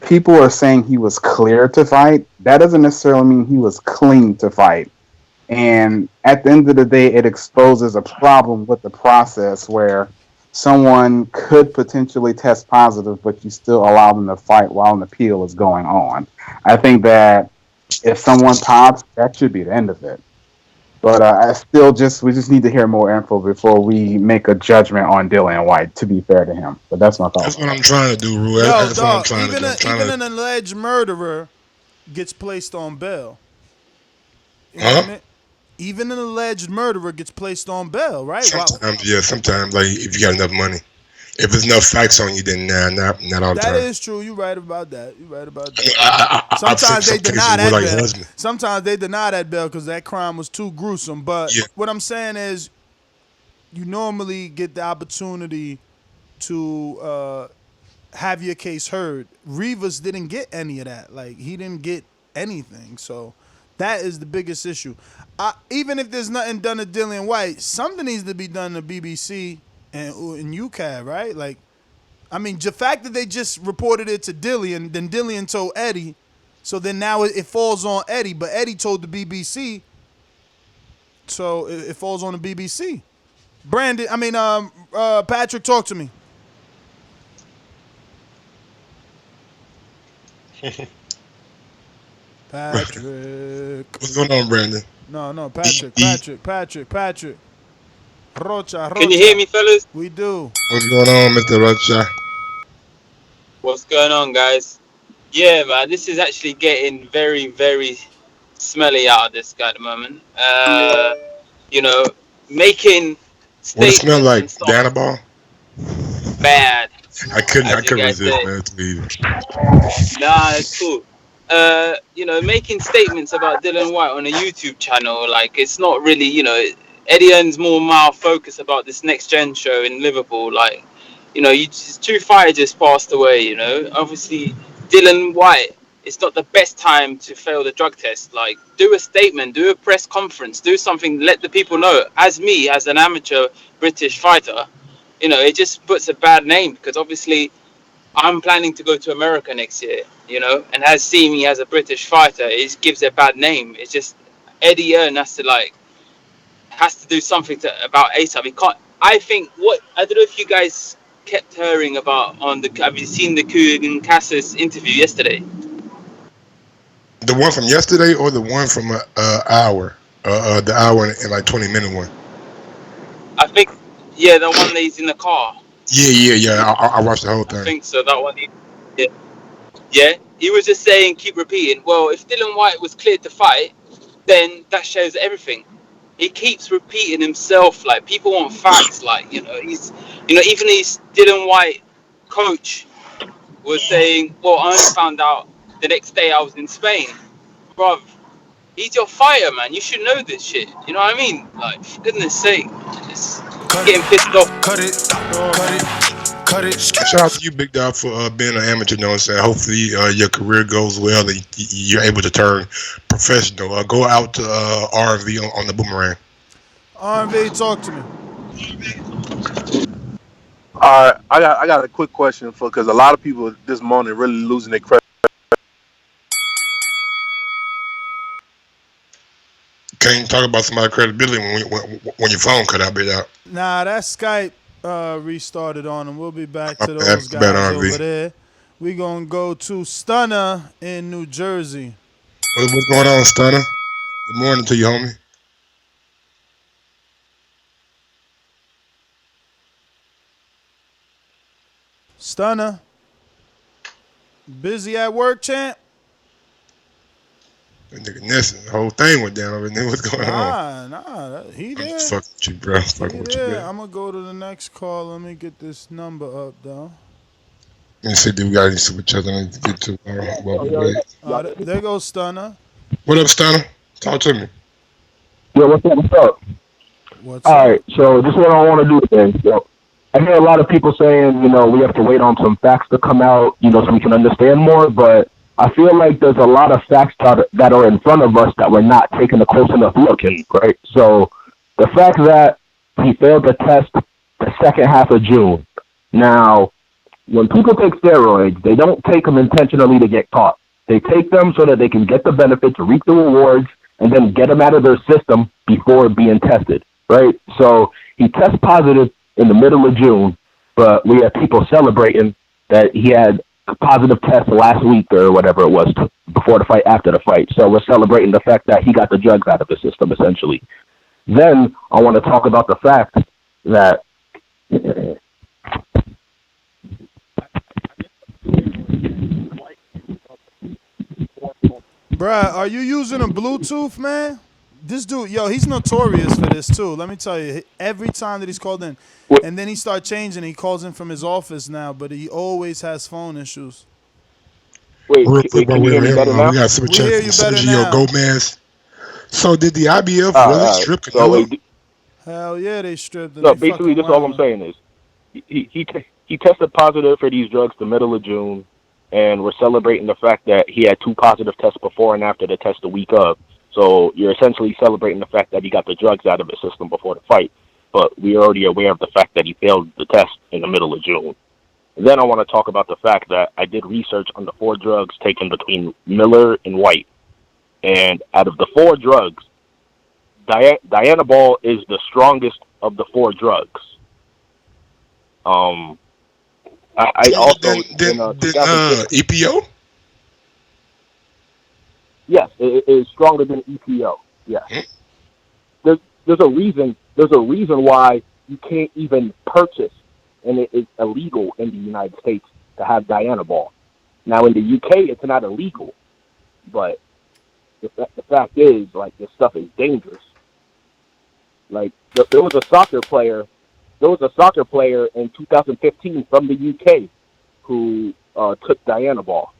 people are saying he was clear to fight. That doesn't necessarily mean he was clean to fight. And at the end of the day, it exposes a problem with the process where someone could potentially test positive, but you still allow them to fight while an appeal is going on. I think that if someone pops, that should be the end of it. But we just need to hear more info before we make a judgment on Dillian Whyte, to be fair to him. But that's my thought. That's what I'm trying to do, Rue. Yo, That's what I'm dog, trying to do. even an alleged murderer gets placed on bail. You know what I mean? Even an alleged murderer gets placed on bail, right? Sometimes, yeah. Sometimes, like if you got enough money, if there's enough facts on you, then not all the time. That is true. You're right about that. Sometimes they deny that bail. Sometimes they deny that bail because that crime was too gruesome. But what I'm saying is, you normally get the opportunity to have your case heard. Rivas didn't get any of that. Like, he didn't get anything. So that is the biggest issue. Even if there's nothing done to Dillian Whyte, something needs to be done to BBC and UKAD, right? Like, I mean, the fact that they just reported it to Dillian, then Dillian told Eddie, so then now it falls on Eddie, but Eddie told the BBC, so it falls on the BBC. Patrick, talk to me. Patrick. What's going on, Brandon? No, Patrick. Rocha. Can you hear me, fellas? We do. What's going on, Mr. Rocha? What's going on, guys? Yeah, man, this is actually getting very, very smelly out of this guy at the moment. Making statements. What it smell like? Danaball? Bad. I couldn't resist, man. It's me. Nah, it's cool. Making statements about Dillian Whyte on a YouTube channel, like, it's not really, Eddie earns more mile focus about this next gen show in Liverpool. Like, two fighters just passed away, Obviously, Dillian Whyte, it's not the best time to fail the drug test. Like, do a statement, do a press conference, do something, let the people know. As an amateur British fighter, it just puts a bad name because obviously I'm planning to go to America next year, and has seen me as a British fighter, it gives a bad name. It's just Eddie Earn has to do something about ASAP. He can't. I don't know if you guys kept hearing about have you seen the Kugan Cassis interview yesterday? The one from yesterday or the one from hour? The hour and like 20-minute one? I think, the one that he's in the car. Yeah. I watched the whole thing. I think so, that one. Yeah. He was just saying, keep repeating, well, if Dillian Whyte was cleared to fight, then that shows everything. He keeps repeating himself, like, people want facts, like, he's, even his Dillian Whyte coach was saying, well, I only found out the next day I was in Spain. Bruv, he's your fighter, man. You should know this shit. You know what I mean? Like, for goodness sake, just getting pissed off. Cut it. Shout out to you, Big Dog, for being an amateur. You know what I'm saying? Hopefully your career goes well and you're able to turn professional. Go out to R&V on the Boomerang. R&V, talk to me. All right, I got a quick question because a lot of people this morning really losing their credit. Can't talk about somebody's credibility when your phone cut out, Big Dog. Nah, that Skype restarted on him. We'll be back to those guys over there. We're going to go to Stunner in New Jersey. What's going on, Stunner? Good morning to you, homie. Stunner. Busy at work, champ? And nigga Nesson, the whole thing went down over there. What's going on? He I'm there. just fucking with you, bro. I'm fucking with you, man. I'm gonna go to the next call. Let me get this number up, though. Let me see, do we got any super chats I need to get to while we wait? There goes Stunner. What up, Stunner? Talk to me. Yo, what's up? What's up? All right, so this is what I want to do then. So, I hear a lot of people saying, we have to wait on some facts to come out, so we can understand more. But I feel like there's a lot of facts that are in front of us that we're not taking a close enough look in, right? So the fact that he failed the test the second half of June. Now, when people take steroids, they don't take them intentionally to get caught. They take them so that they can get the benefits, reap the rewards, and then get them out of their system before being tested, right? So he tests positive in the middle of June, but we have people celebrating that he had a positive test last week or whatever it was before the fight, after the fight. So we're celebrating the fact that he got the drugs out of his system, essentially. Then I want to talk about the fact that Bruh, are you using a Bluetooth, man? This dude, he's notorious for this too. Let me tell you, every time that he's called in, and then he started changing. He calls in from his office now, but he always has phone issues. Wait, Real quick, can you hear me better now? we got super chat from Sergio Gomez. So did the IBF really strip Canelo? Hell yeah, they stripped him. No, basically, just all I'm saying is he tested positive for these drugs the middle of June, and we're celebrating the fact that he had 2 positive tests before and after the test the week of. So you're essentially celebrating the fact that he got the drugs out of his system before the fight. But we're already aware of the fact that he failed the test in the middle of June. And then I want to talk about the fact that I did research on the 4 drugs taken between Miller and White. And out of the 4 drugs, Dianabol is the strongest of the 4 drugs. I also EPO? Yes, it is stronger than EPO. Yes. There's a reason why you can't even purchase, and it is illegal in the United States to have Dianabol. Now in the UK it's not illegal, but the fact is, like, this stuff is dangerous. Like, there was a soccer player in 2015 from the UK who took Dianabol,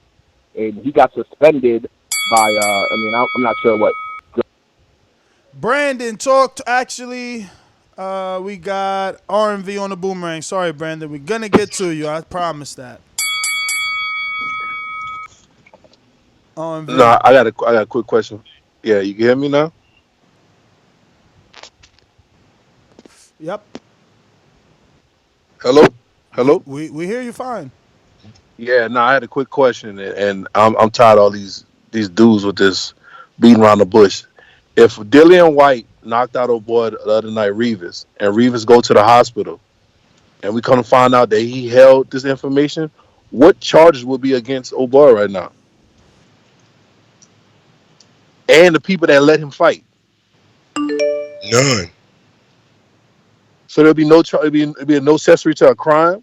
and he got suspended by I'm not sure what. Brandon talked. Actually, we got R&V on the boomerang. Sorry, Brandon. We're gonna get to you. I promise that. R&V. No, I got a quick question. Yeah, you can hear me now? Yep. Hello. We hear you fine. Yeah, no, I had a quick question, and I'm tired of all these dudes with this beating around the bush. If Dillian Whyte knocked out old boy the other night, Rivas, and Rivas go to the hospital, and we come to find out that he held this information, what charges would be against old boy right now? And the people that let him fight? None. So there'll be no it'll be no accessory to a crime.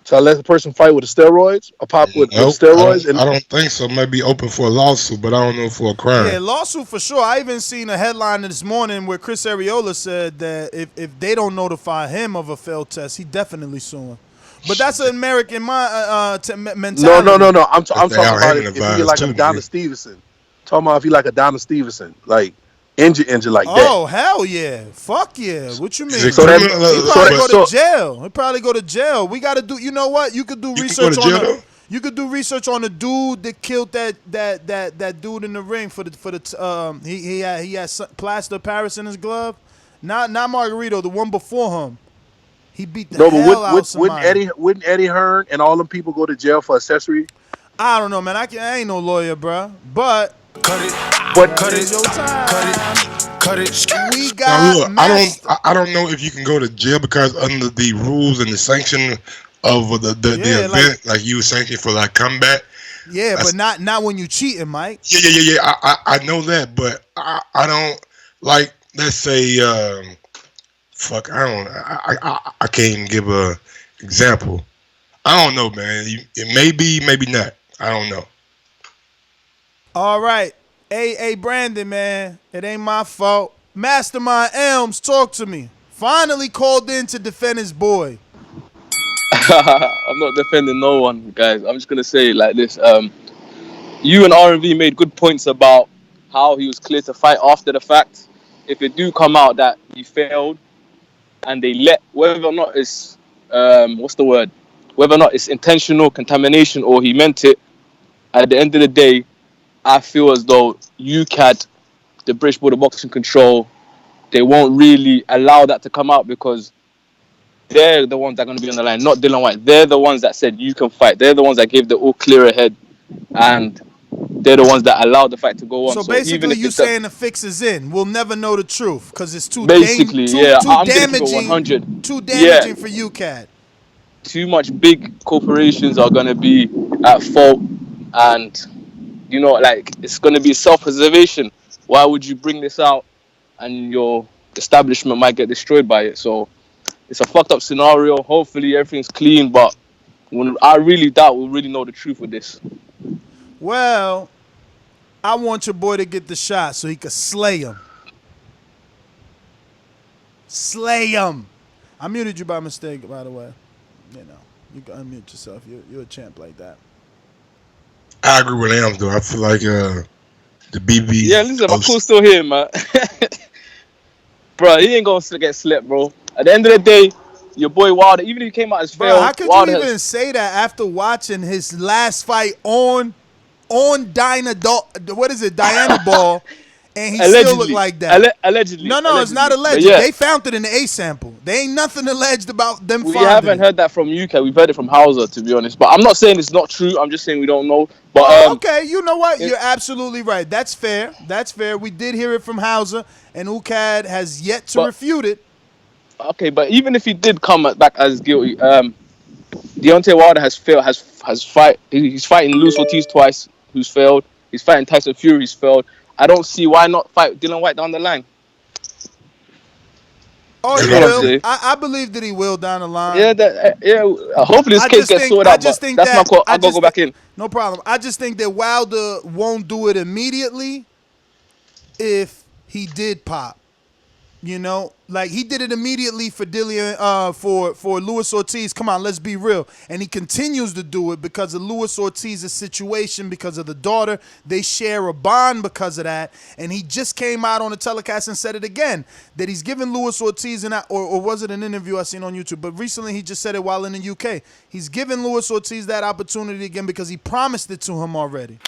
So I let the person fight with the steroids, with steroids. I don't think so. Maybe open for a lawsuit, but I don't know for a crime. Yeah, lawsuit for sure. I even seen a headline this morning where Chris Arreola said that if they don't notify him of a failed test, he definitely suing. But that's an American mentality. No. I'm talking about if he like Adonis Stevenson. Talking about if he like Adonis Stevenson, like injured like that. Oh, hell yeah. Fuck yeah. What you mean? He probably go to jail. He probably go to jail. We got to do, you know what? You could do research on you could do research on the dude that killed that dude in the ring for the he had plaster of Paris in his glove. Not Margarito, the one before him. He beat the hell out of somebody. Wouldn't Eddie Hearn and all them people go to jail for accessory? I don't know, man. I ain't no lawyer, bro. But cut it. Your time. Cut it. We got. Now, look, I don't know if you can go to jail because under the rules and the sanction of the event, like you were sanctioned for like combat. Yeah, but not when you cheating, Mike. Yeah. I know that, but I don't like. Let's say, I can't even give a example. I don't know, man. It may be, maybe not. I don't know. All right. Hey, Brandon, man, it ain't my fault. Mastermind Elms, talk to me. Finally called in to defend his boy. I'm not defending no one, guys. I'm just gonna say it like this. You and R&V made good points about how he was clear to fight after the fact. If it do come out that he failed, and they let whether or not it's whether or not it's intentional contamination or he meant it, at the end of the day, I feel as though UKAD, the British Board of Boxing Control, they won't really allow that to come out because they're the ones that are going to be on the line, not Dillian Whyte. They're the ones that said you can fight. They're the ones that gave the all clear ahead, and they're the ones that allowed the fight to go on. So basically, you saying the fix is in. We'll never know the truth because it's too basically, yeah. I'm damaging. 100. Too damaging for UKAD. Too much big corporations are going to be at fault, and you know, like it's going to be self-preservation. Why would you bring this out, and your establishment might get destroyed by it? So it's a fucked up scenario. Hopefully everything's clean, but I really doubt we'll really know the truth with this. Well, I want your boy to get the shot so he could slay him. Slay him. I muted you by mistake, by the way. You know, you can unmute yourself. You're a champ like that. I agree with Lambs, though. I feel like the BB. Yeah, listen, my cool's still here, man. Bro, he ain't gonna get slept, bro. At the end of the day, your boy Wilder, even if he came out as failed, how could Wilder you even say that after watching his last fight on Diana Ball, and he still looked like that? Allegedly. No, it's not alleged. Yeah. They found it in the A sample. There ain't nothing alleged about them We finding haven't heard that from UK. We've heard it from Hauser, to be honest. But I'm not saying it's not true. I'm just saying we don't know. But okay, you know what? You're absolutely right. That's fair. We did hear it from Hauser, and UKAD has yet to refute it. Okay, but even if he did come back as guilty, Deontay Wilder has failed. He's fighting Luis Ortiz twice, who's failed. He's fighting Tyson Fury, who's failed. I don't see why not fight Dillian Whyte down the line. Oh, he will. I believe that he will down the line. Yeah. Hopefully this case gets sorted out. That's my call. I'll go back in. No problem. I just think that Wilder won't do it immediately if he did pop. You know, like he did it immediately for Dillian, for Luis Ortiz. Come on, let's be real. And he continues to do it because of Luis Ortiz's situation, because of the daughter. They share a bond because of that. And he just came out on the telecast and said it again, that he's giving Luis Ortiz, or was it an interview I seen on YouTube? But recently he just said it while in the UK. He's giving Luis Ortiz that opportunity again because he promised it to him already.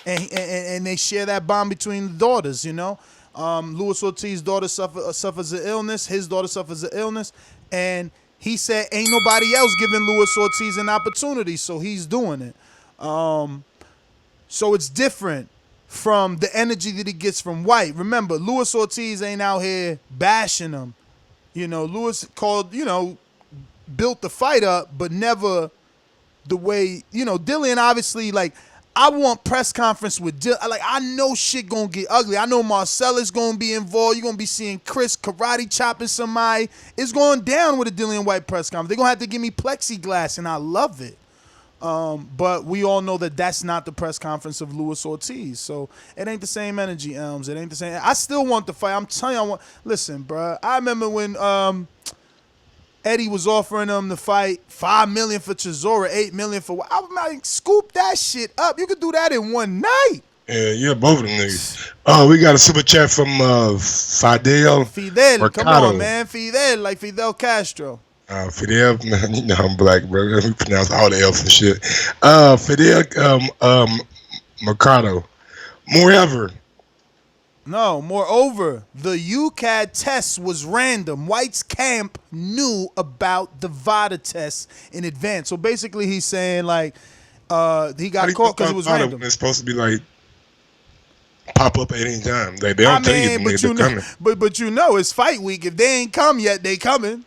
And they share that bond between the daughters, you know. Luis Ortiz's daughter suffers an illness. His daughter suffers an illness. And he said ain't nobody else giving Luis Ortiz an opportunity, so he's doing it. So it's different from the energy that he gets from Whyte. Remember, Luis Ortiz ain't out here bashing him. You know, Luis built the fight up, but never the way, you know, Dillian obviously, like, I want press conference with Dillian. Like, I know shit gonna get ugly. I know Marcella's gonna be involved. You're gonna be seeing Chris karate chopping somebody. It's going down with a Dillian Whyte press conference. They're gonna have to give me plexiglass, and I love it. But we all know that that's not the press conference of Luis Ortiz. So it ain't the same energy, Elms. It ain't the same. I still want the fight. I'm telling you, listen, bro. I remember when Eddie was offering him to fight $5 million for Chisora, $8 million for. I was like, scoop that shit up. You could do that in one night. Yeah, both of them niggas. We got a super chat from Fidel. Fidel, come on, man. Fidel, like Fidel Castro. Fidel, man, you know I'm black, bro. We pronounce all the L's and shit. Fidel Mercado. Moreover, the UKAD test was random. Whyte's camp knew about the VADA test in advance. So basically he's saying, like, he got caught because it was random. It's supposed to be like pop up at any time. They don't tell you they're coming. But you know, it's fight week. If they ain't come yet, they coming.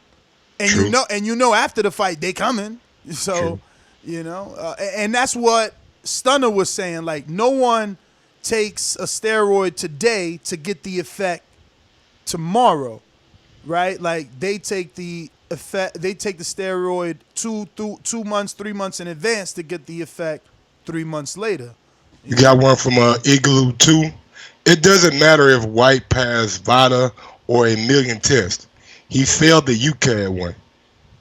And True. you know after the fight they coming. So, True. you know, and that's what Stunner was saying. Like, no one takes a steroid today to get the effect tomorrow, right? Like, they take the steroid 2 months, 3 months in advance to get the effect 3 months later. You got one from Igloo 2. It doesn't matter if White passed VADA or a million tests. He failed the UKAD one.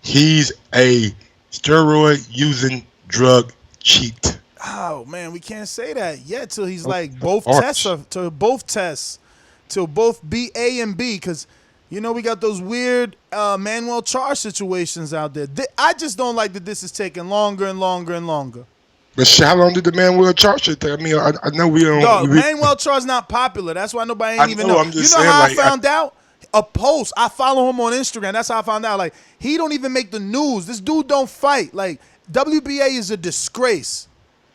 He's a steroid using drug cheat. Oh man, we can't say that yet till he's like both tests till both B, A, and B, because you know we got those weird Manuel charge situations out there. I just don't like that this is taking longer and longer and longer. But how long did the Manuel charge it take? I mean, I know we don't. Dog, Manuel charge not popular. That's why nobody ain't even know. I'm just you know saying, how like, I found out? A post. I follow him on Instagram. That's how I found out. Like, he don't even make the news. This dude don't fight. Like, WBA is a disgrace.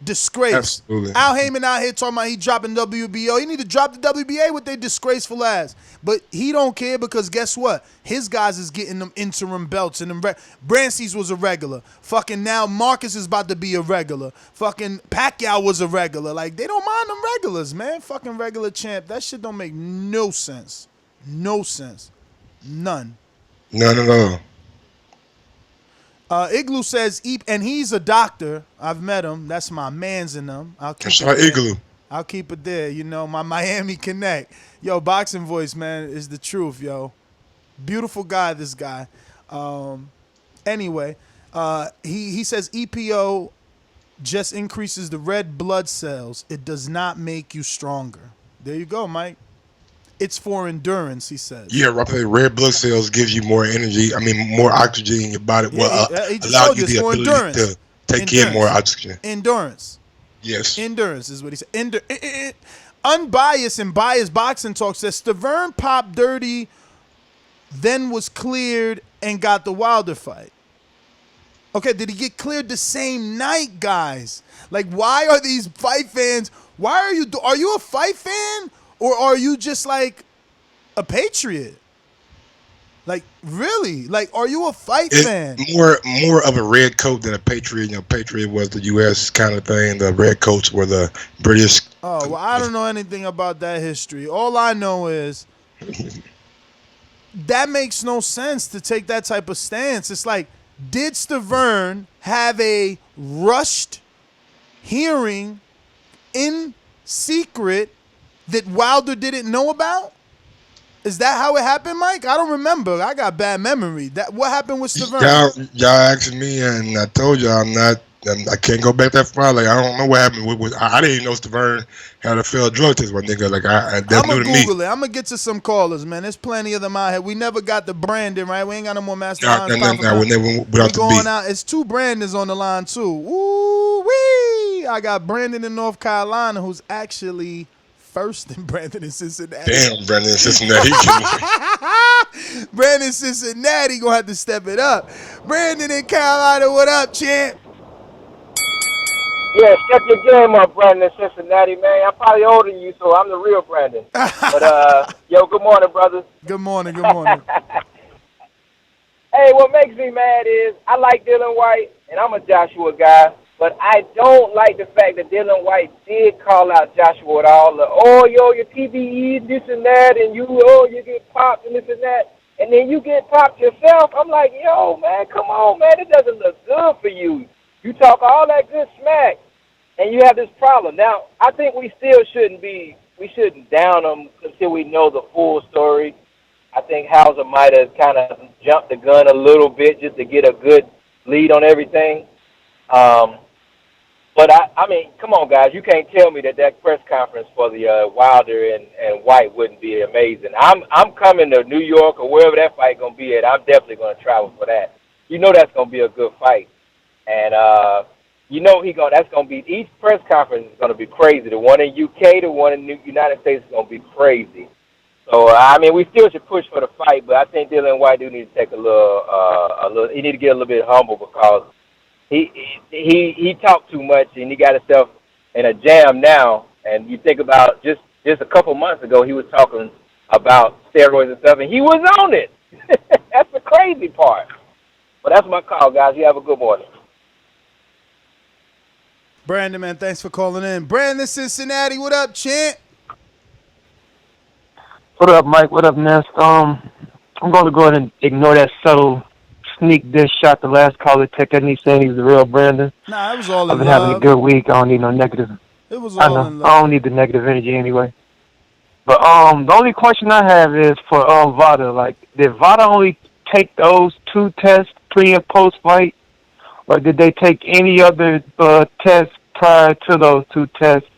Disgrace. Absolutely. Al Heyman out here talking about he dropping WBO. He need to drop the WBA with their disgraceful ass. But he don't care because guess what? His guys is getting them interim belts. And Brancey's was a regular. Fucking now Marcus is about to be a regular. Fucking Pacquiao was a regular. Like, they don't mind them regulars, man. Fucking regular champ. That shit don't make no sense. No sense. None. No. Igloo says, and he's a doctor. I've met him. That's my man's in them. I'll keep it there. You know, my Miami Connect. Yo, Boxing Voice, man, is the truth, yo. Beautiful guy, this guy. Anyway, he says EPO just increases the red blood cells. It does not make you stronger. There you go, Mike. It's for endurance, he says. Yeah, roughly red blood cells gives you more energy. I mean, more oxygen in your body. Yeah, allow you the ability to take in more oxygen. Endurance. Yes. Endurance is what he said. Unbiased and biased boxing talk says Stavern popped dirty, then was cleared and got the Wilder fight. Okay, did he get cleared the same night, guys? Like, why are these fight fans? Are you a fight fan? Or are you just like a patriot? Like, really? Like, are you a fight fan? More of a red coat than a patriot. You know, patriot was the U.S. kind of thing. The red coats were the British. Oh, well, I don't know anything about that history. All I know is that makes no sense to take that type of stance. It's like, did Stavern have a rushed hearing in secret that Wilder didn't know about? Is that how it happened, Mike? I don't remember. I got bad memory. What happened with Stavern? Y'all asked me, and I told y'all I can't go back that far. Like, I don't know what happened. I didn't even know Stavern had a failed drug test, my nigga. Like, that's new to me. I'm gonna Google it. I'm gonna get to some callers, man. There's plenty of them out here. We never got the Brandon, right? We ain't got no more master lines. No, we're going out. It's two Brandons on the line too. Woo wee! I got Brandon in North Carolina, who's actually first in Brandon in Cincinnati. Damn, Brandon in Cincinnati. Brandon Cincinnati gonna have to step it up. Brandon in Carolina, what up, champ? Yeah, step your game up, Brandon in Cincinnati, man. I'm probably older than you, so I'm the real Brandon. But, yo, good morning, brothers. Good morning, good morning. Hey, what makes me mad is I like Dillian Whyte, and I'm a Joshua guy. But I don't like the fact that Dillian Whyte did call out Joshua with all the, your TBE, this and that, and you get popped and this and that, and then you get popped yourself. I'm like, yo, man, come on, man, it doesn't look good for you. You talk all that good smack, and you have this problem. Now, I think we still shouldn't down them until we know the full story. I think Hauser might have kind of jumped the gun a little bit just to get a good lead on everything. But I mean, come on, guys. You can't tell me that press conference for the Wilder and White wouldn't be amazing. I'm coming to New York or wherever that fight gonna be at. I'm definitely gonna travel for that. You know that's gonna be a good fight, and you know that's gonna be each press conference is gonna be crazy. The one in UK, the one in the United States is gonna be crazy. So I mean, we still should push for the fight, but I think Dillian Whyte do need to take a little. He need to get a little bit humble because. He talked too much and he got himself in a jam now. And you think about just a couple months ago, he was talking about steroids and stuff, and he was on it. That's the crazy part. But that's my call, guys. You have a good morning. Brandon, man, thanks for calling in. Brandon, Cincinnati, what up, champ? What up, Mike? What up, Nest? I'm going to go ahead and ignore that subtle sneak diss shot the last caller technically saying he's the real Brandon. Nah, it was all in love. I've been having a good week. I don't need no negative. It was all in love. I don't need the negative energy anyway. But the only question I have is for VADA. Like, did VADA only take those 2 tests pre and post fight, or did they take any other tests prior to those 2 tests?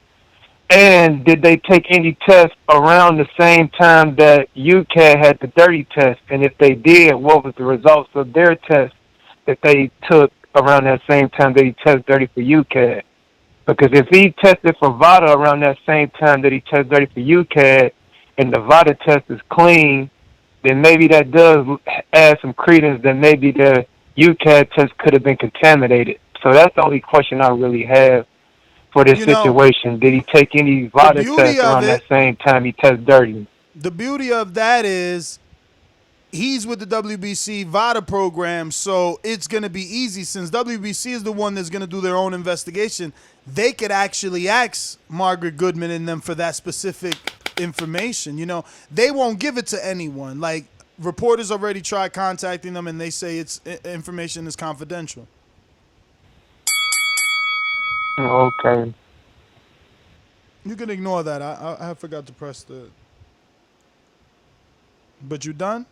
And did they take any tests around the same time that UKAD had the dirty test? And if they did, what was the results of their test that they took around that same time that he tested dirty for UKAD? Because if he tested for VADA around that same time that he tested dirty for UKAD, and the VADA test is clean, then maybe that does add some credence that maybe the UKAD test could have been contaminated. So that's the only question I really have for this situation. Did he take any VADA tests around that same time he tested dirty? The beauty of that is he's with the WBC VADA program, so it's going to be easy. Since WBC is the one that's going to do their own investigation, they could actually ask Margaret Goodman and them for that specific information. They won't give it to anyone. Like, reporters already tried contacting them, and they say it's information is confidential. Okay. You can ignore that. I forgot to press the... But you done?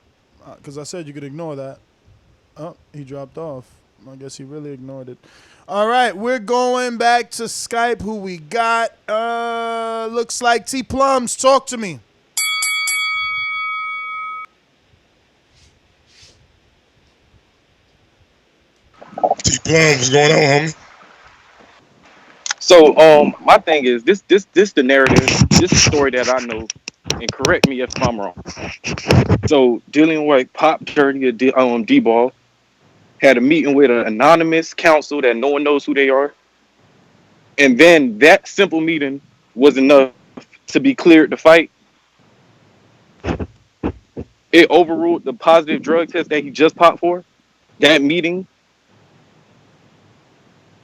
Because I said you could ignore that. Oh, he dropped off. I guess he really ignored it. All right, we're going back to Skype. Who we got? Looks like T Plums. Talk to me. T Plums, what's going on, homie? So, my thing is this the narrative, this is the story that I know, and correct me if I'm wrong. So, Dillian Whyte popped dirty D-ball, had a meeting with an anonymous counsel that no one knows who they are, and then that simple meeting was enough to be cleared to fight. It overruled the positive drug test that he just popped for. That meeting.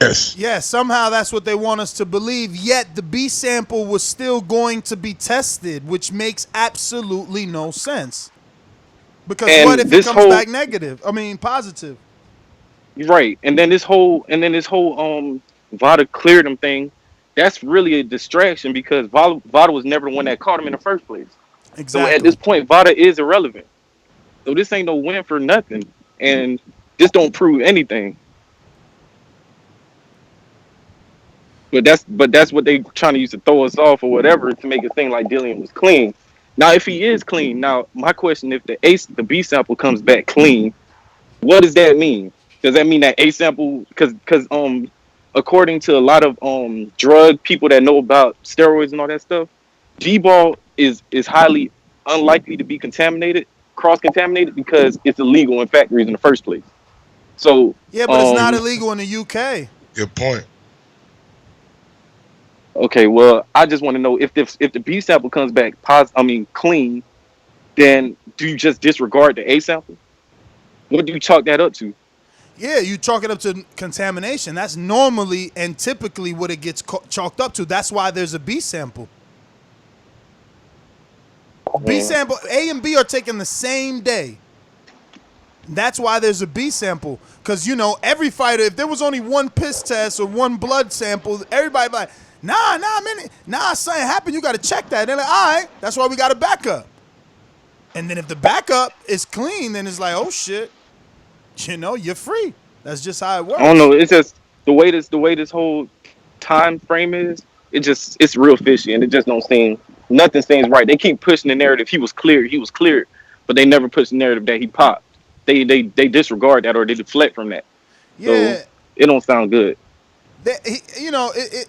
Yes. Yeah, somehow that's what they want us to believe, yet the B sample was still going to be tested, which makes absolutely no sense. Because what if it comes back negative? I mean, positive. Right. And then this whole VADA cleared him thing, that's really a distraction because VADA was never the one that caught him in the first place. Exactly. So at this point, VADA is irrelevant. So this ain't no win for nothing. And this don't prove anything. But that's what they trying to use to throw us off or whatever to make it seem like Dillian was clean. Now, if he is clean, now my question: if the B sample comes back clean, what does that mean? Does that mean that A sample? Because according to a lot of drug people that know about steroids and all that stuff, D-ball is highly unlikely to be contaminated, cross-contaminated, because it's illegal in factories in the first place. So yeah, but it's not illegal in the UK. Good point. Okay, well, I just want to know if the B sample comes back clean, then do you just disregard the A sample? What do you chalk that up to? Yeah, you chalk it up to contamination. That's normally and typically what it gets chalked up to. That's why there's a B sample. B sample, A and B are taken the same day. That's why there's a B sample. Because, every fighter, if there was only one piss test or one blood sample, everybody be like, nah, something happened. You got to check that. They're like, all right, that's why we got a backup. And then if the backup is clean, then it's like, oh shit, you're free. That's just how it works. I don't know. It's just the way this whole time frame is. It's real fishy, and it just don't seem nothing seems right. They keep pushing the narrative. He was cleared, but they never push the narrative that he popped. They disregard that or they deflect from that. Yeah. So it don't sound good.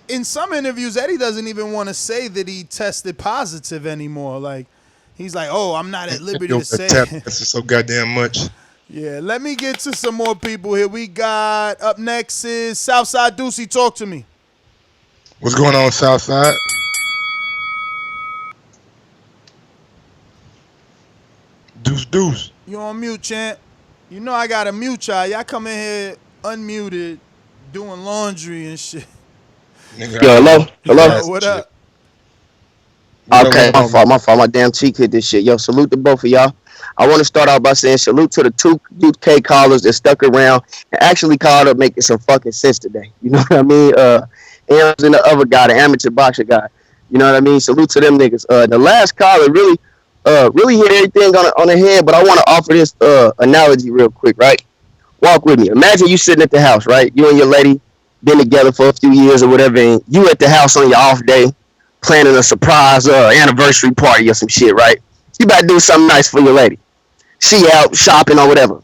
In some interviews, Eddie doesn't even want to say that he tested positive anymore. Like, he's like, "Oh, I'm not at liberty to say." That's so goddamn much. Yeah, let me get to some more people here. We got up next is Southside Deucey. Talk to me. What's going on, Southside? Deuce. You on mute, champ? I gotta mute y'all. Y'all come in here unmuted, doing laundry and shit. Yo, hello? What up? Okay, my fault. My damn cheek hit this shit. Yo, salute to both of y'all. I want to start out by saying salute to the 2 UK callers that stuck around and actually called up making some fucking sense today. You know what I mean? And the other guy, the amateur boxer guy. You know what I mean? Salute to them niggas. The last caller really hit everything on the head, but I want to offer this analogy real quick, right? Walk with me. Imagine you sitting at the house, right? You and your lady been together for a few years or whatever, and you at the house on your off day planning a surprise anniversary party or some shit, right? You about to do something nice for your lady. She out shopping or whatever.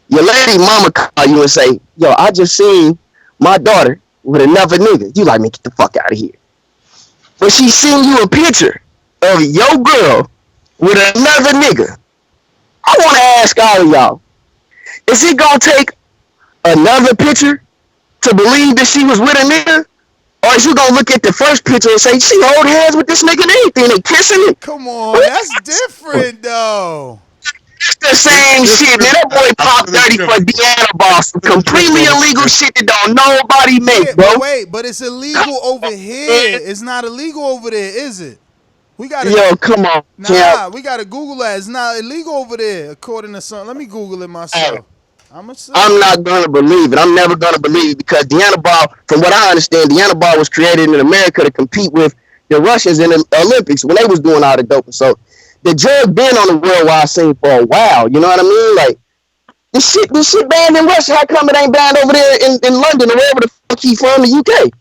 Your lady mama call you and say, yo, I just seen my daughter with another nigga. You like, man, get the fuck out of here. But she seen you a picture of your girl with another nigga. I want to ask all of y'all, is it gonna take another picture to believe that she was with a nigga? Or is you gonna look at the first picture and say, she hold hands with this nigga and everything, they kissing it? Come on, that's different though. It's the same shit, man. That boy popped 30 for Deanna Boss. Completely illegal shit that don't nobody make, bro. But wait, but it's illegal over here. It's not illegal over there, is it? We gotta, yo, come on. Nah, we gotta Google that. It's not illegal over there, according to some. Let me Google it myself. I'm not gonna believe it. I'm never gonna believe it because Deanna Ball, from what I understand, Deanna Ball was created in America to compete with the Russians in the Olympics when they was doing all the doping. So the drug been on the worldwide scene for a while. You know what I mean? Like this shit banned in Russia. How come it ain't banned over there in London or wherever the fuck he from, the UK?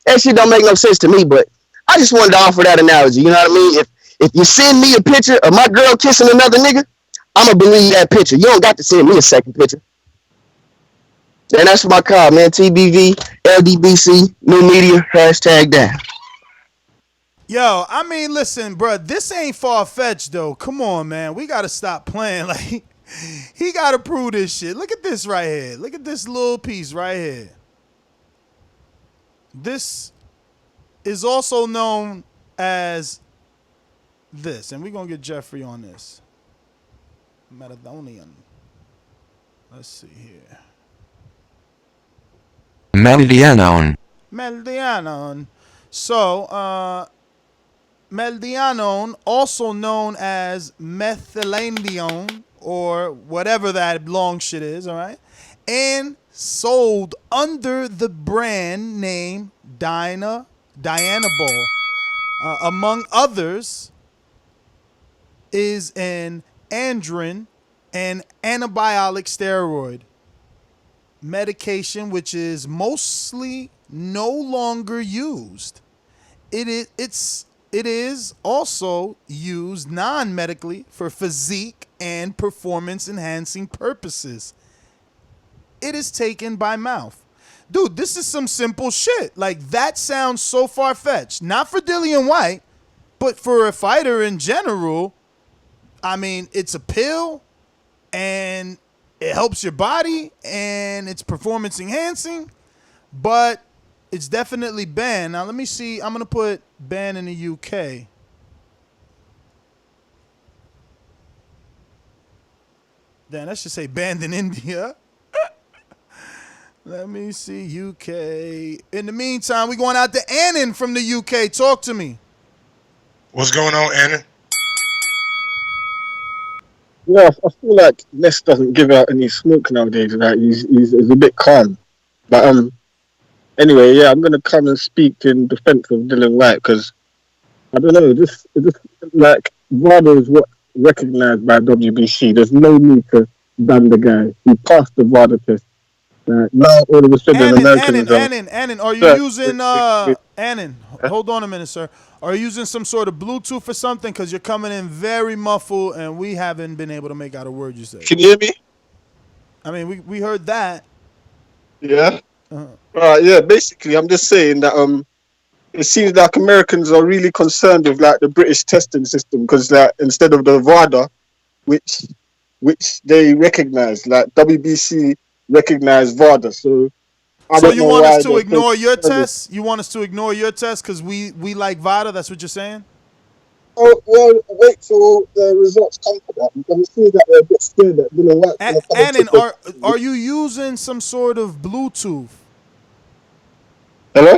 That shit don't make no sense to me. But I just wanted to offer that analogy. You know what I mean? If you send me a picture of my girl kissing another nigga, I'ma believe that picture. You don't got to send me a second picture. And that's my call, man. TBV, LDBC, new media, #down. Yo, I mean, listen, bro, this ain't far-fetched, though. Come on, man. We got to stop playing. Like, he got to prove this shit. Look at this right here. Look at this little piece right here. This is also known as this. And we're going to get Jeffrey on this. Macedonian. Let's see here. Meldianon. So, Meldianon, also known as methylanion, or whatever that long shit is, all right, and sold under the brand name Dianabol, among others, is an andrin, an anabolic steroid medication which is mostly no longer used. It is also used non-medically for physique and performance enhancing purposes. It is taken by mouth. Dude, this is some simple shit. Like, that sounds so far-fetched. Not for Dillian Whyte, but for a fighter in general. I mean, it's a pill and it helps your body, and it's performance enhancing, but it's definitely banned. Now, let me see. I'm going to put banned in the UK. Damn, that should say banned in India. Let me see. UK. In the meantime, we're going out to Annan from the UK. Talk to me. What's going on, Annan? Yeah, I feel like Ness doesn't give out any smoke nowadays. Like he's a bit calm. But anyway, yeah, I'm gonna come and speak in defense of Dillian Whyte because I don't know, just like VADA is what recognized by WBC. There's no need to ban the guy. He passed the VADA test. Now all of a sudden, Annan, are you using Annan? Hold on a minute, sir. Are you using some sort of Bluetooth or something? Because you're coming in very muffled, and we haven't been able to make out a word you say. Can you hear me? I mean, we heard that. Yeah. Yeah. Basically, I'm just saying that it seems like Americans are really concerned with like the British testing system because like instead of the VADA, which they recognize, like WBC recognized VADA, so you want us to ignore your test? You want us to ignore your test because we like VADA? That's what you're saying? Oh, well, wait till the results come for that. Because it seems that they're a bit scared that Dillian Whyte. Annan, are you using some sort of Bluetooth? Hello?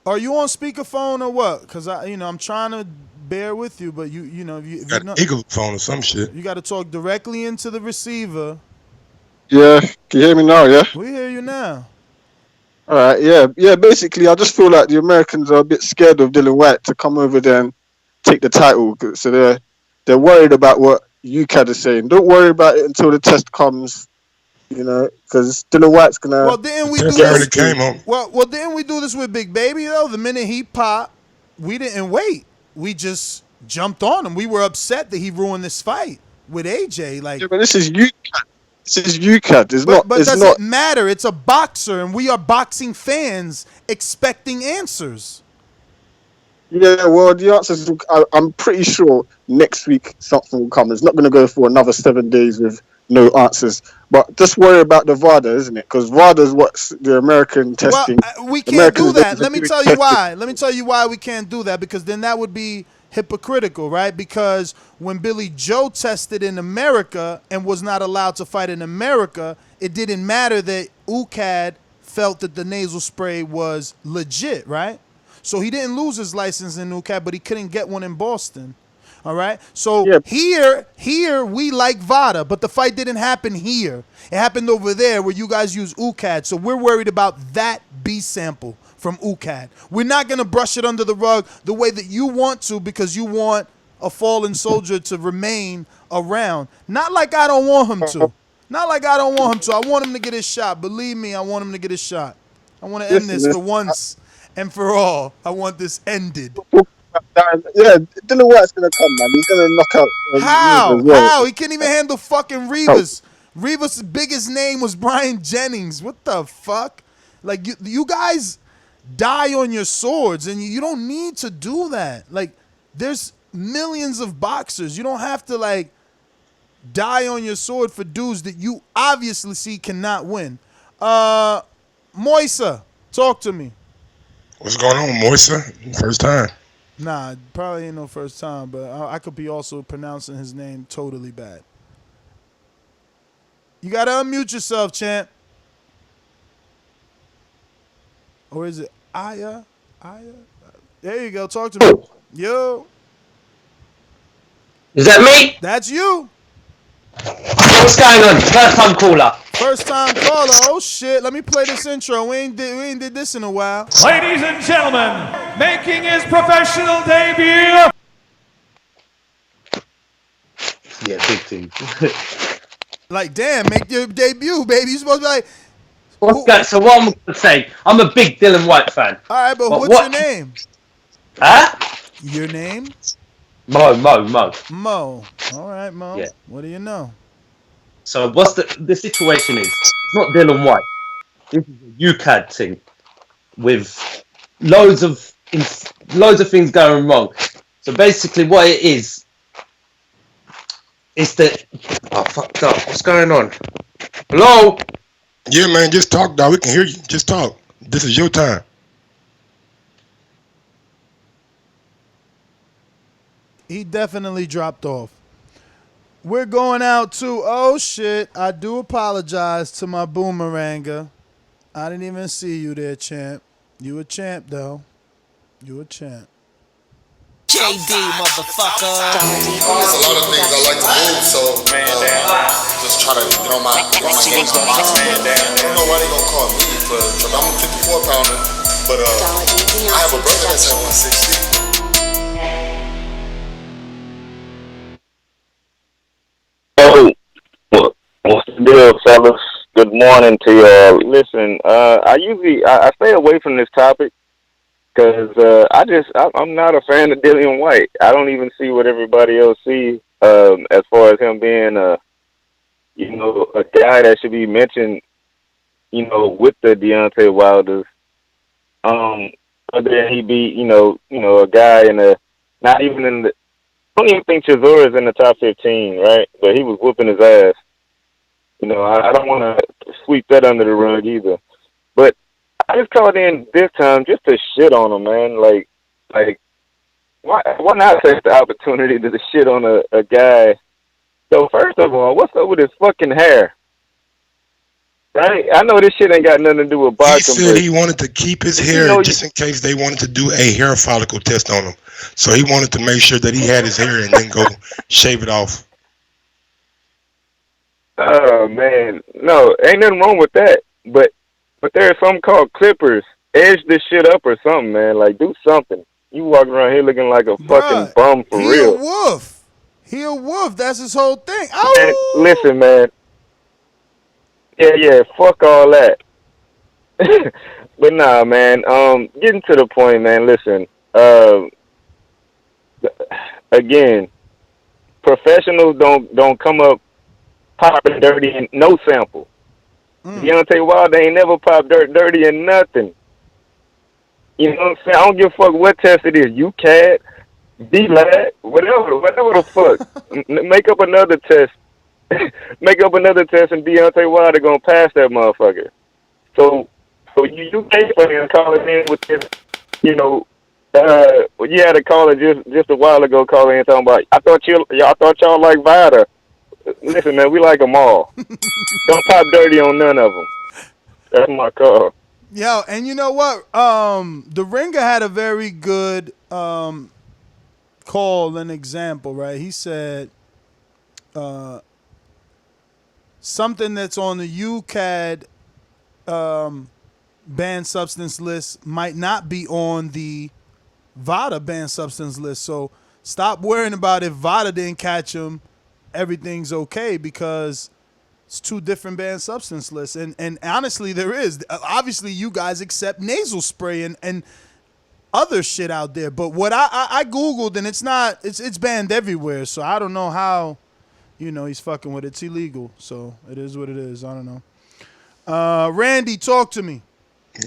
Are you on speakerphone or what? Because I'm trying to bear with you, but you know, if you got an eagle phone or some shit. You got to talk directly into the receiver. Yeah, can you hear me now? Yeah. We hear you now. All right, yeah. Basically, I just feel like the Americans are a bit scared of Dillian Whyte to come over there and take the title, so they're worried about what UKAD is saying. Don't worry about it until the test comes, because Dillian Whyte's gonna. Well, didn't we do already this? came home. Well, didn't we do this with Big Baby though? The minute he popped, we didn't wait. We just jumped on him. We were upset that he ruined this fight with AJ. Like, Yeah, but this is UKAD. This is UKAD. It's not. but It's does not. it matter? It's a boxer, and we are boxing fans expecting answers. Yeah, well, the answers. I'm pretty sure next week something will come. It's not going to go for another 7 days with no answers. But just worry about the VADA, isn't it? Because VADA's what's the American testing. We can't do that. Let me tell you why. Let me tell you why we can't do that, because then that would be hypocritical, right? Because when Billy Joe tested in America and was not allowed to fight in America, it didn't matter that UKAD felt that the nasal spray was legit, right? So he didn't lose his license in UKAD, but he couldn't get one in Boston. All right. So here we like VADA, but the fight didn't happen here. It happened over there where you guys use UKAD. So we're worried about that B sample from UKAD. We're not gonna brush it under the rug the way that you want to, because you want a fallen soldier to remain around. Not like I don't want him to. Not like I don't want him to. I want him to get his shot. Believe me, I want him to get his shot. I want to end this for once and for all. I want this ended. Yeah, Dillian Whyte's gonna come, man. He's gonna knock out. How? As well. How? He can't even handle fucking Rivas. Rivas' biggest name was Brian Jennings. What the fuck? Like, you guys die on your swords, and you don't need to do that. Like, there's millions of boxers. You don't have to, like, die on your sword for dudes that you obviously see cannot win. Moisa, talk to me. What's going on, Moisa? First time. Nah, probably ain't no first time, but I could be also pronouncing his name totally bad. You gotta unmute yourself, champ. Or is it Aya? Aya? There you go. Talk to me. Yo. Is that me? That's you. What's going on? First time caller. First time caller. Oh shit. Let me play this intro. We ain't did this in a while. Ladies and gentlemen, making his professional debut. Yeah, big team. Like, damn, make your debut, baby. You supposed to be like. So what I'm gonna say, I'm a big Dillian Whyte fan. All right, but what's your name? Huh? Your name? Mo. Mo. All right, Mo. Yeah. What do you know? So what's the situation is? It's not Dillian Whyte. This is a UKAD thing with loads of things going wrong. So basically, what it is that fucked up. What's going on? Hello? Yeah, man, just talk, dog. We can hear you. Just talk. This is your time. He definitely dropped off. We're going out to, oh shit, I do apologize to my boomeranger. I didn't even see you there, champ. You a champ, though. You a champ. JD, motherfucker. There's a lot of things I like to move, so just try to get on my game on boxing. I don't know why they gonna call me for I'm a 54 pounder, but I have a brother that's at 160. Oh, what's the deal, fellas? Good morning to y'all. Listen, I stay away from this topic because I'm not a fan of Dillian Whyte. I don't even see what everybody else sees as far as him being a guy that should be mentioned, with the Deontay Wilders. But then he beat, a guy not even in the. I don't even think Chisora is in the top 15, right? But he was whooping his ass. I don't want to sweep that under the rug either. But I just called in this time just to shit on him, man. Like, why not take the opportunity to shit on a guy? So first of all, what's up with his fucking hair? I know this shit ain't got nothing to do with boxing. He said he wanted to keep his hair just in case they wanted to do a hair follicle test on him. So he wanted to make sure that he had his hair and then go shave it off. Oh, man. No, ain't nothing wrong with that. But But there's something called clippers. Edge this shit up or something, man. Like, do something. You walking around here looking like a fucking bum for He real. a wolf. He a wolf. That's his whole thing. Man, listen, man. Yeah, fuck all that. But nah, man. Getting to the point, man. Listen. Again, professionals don't come up popping dirty in no sample. Deontay Wilder ain't never popped dirty in nothing. You know what I'm saying? I don't give a fuck what test it is. UKAD, D-Lab, whatever the fuck. Make up another test. Make up another test and Deontay Wilder gonna pass that motherfucker. So you UK fans calling in with this, you know, you had a caller just a while ago calling in talking about, I thought y'all like VADA. Listen, man, we like them all. Don't pop dirty on none of them. That's my call. Yo, and you know what? The Ringer had a very good call and example, right? He said something that's on the UKAD banned substance list might not be on the VADA banned substance list. So stop worrying about if VADA didn't catch him, everything's okay, because it's two different banned substance lists. And honestly, there is. Obviously, you guys accept nasal spray and other shit out there. But what I Googled, and it's banned everywhere. So I don't know how, he's fucking with it. It's illegal. So it is what it is. I don't know. Randy, talk to me.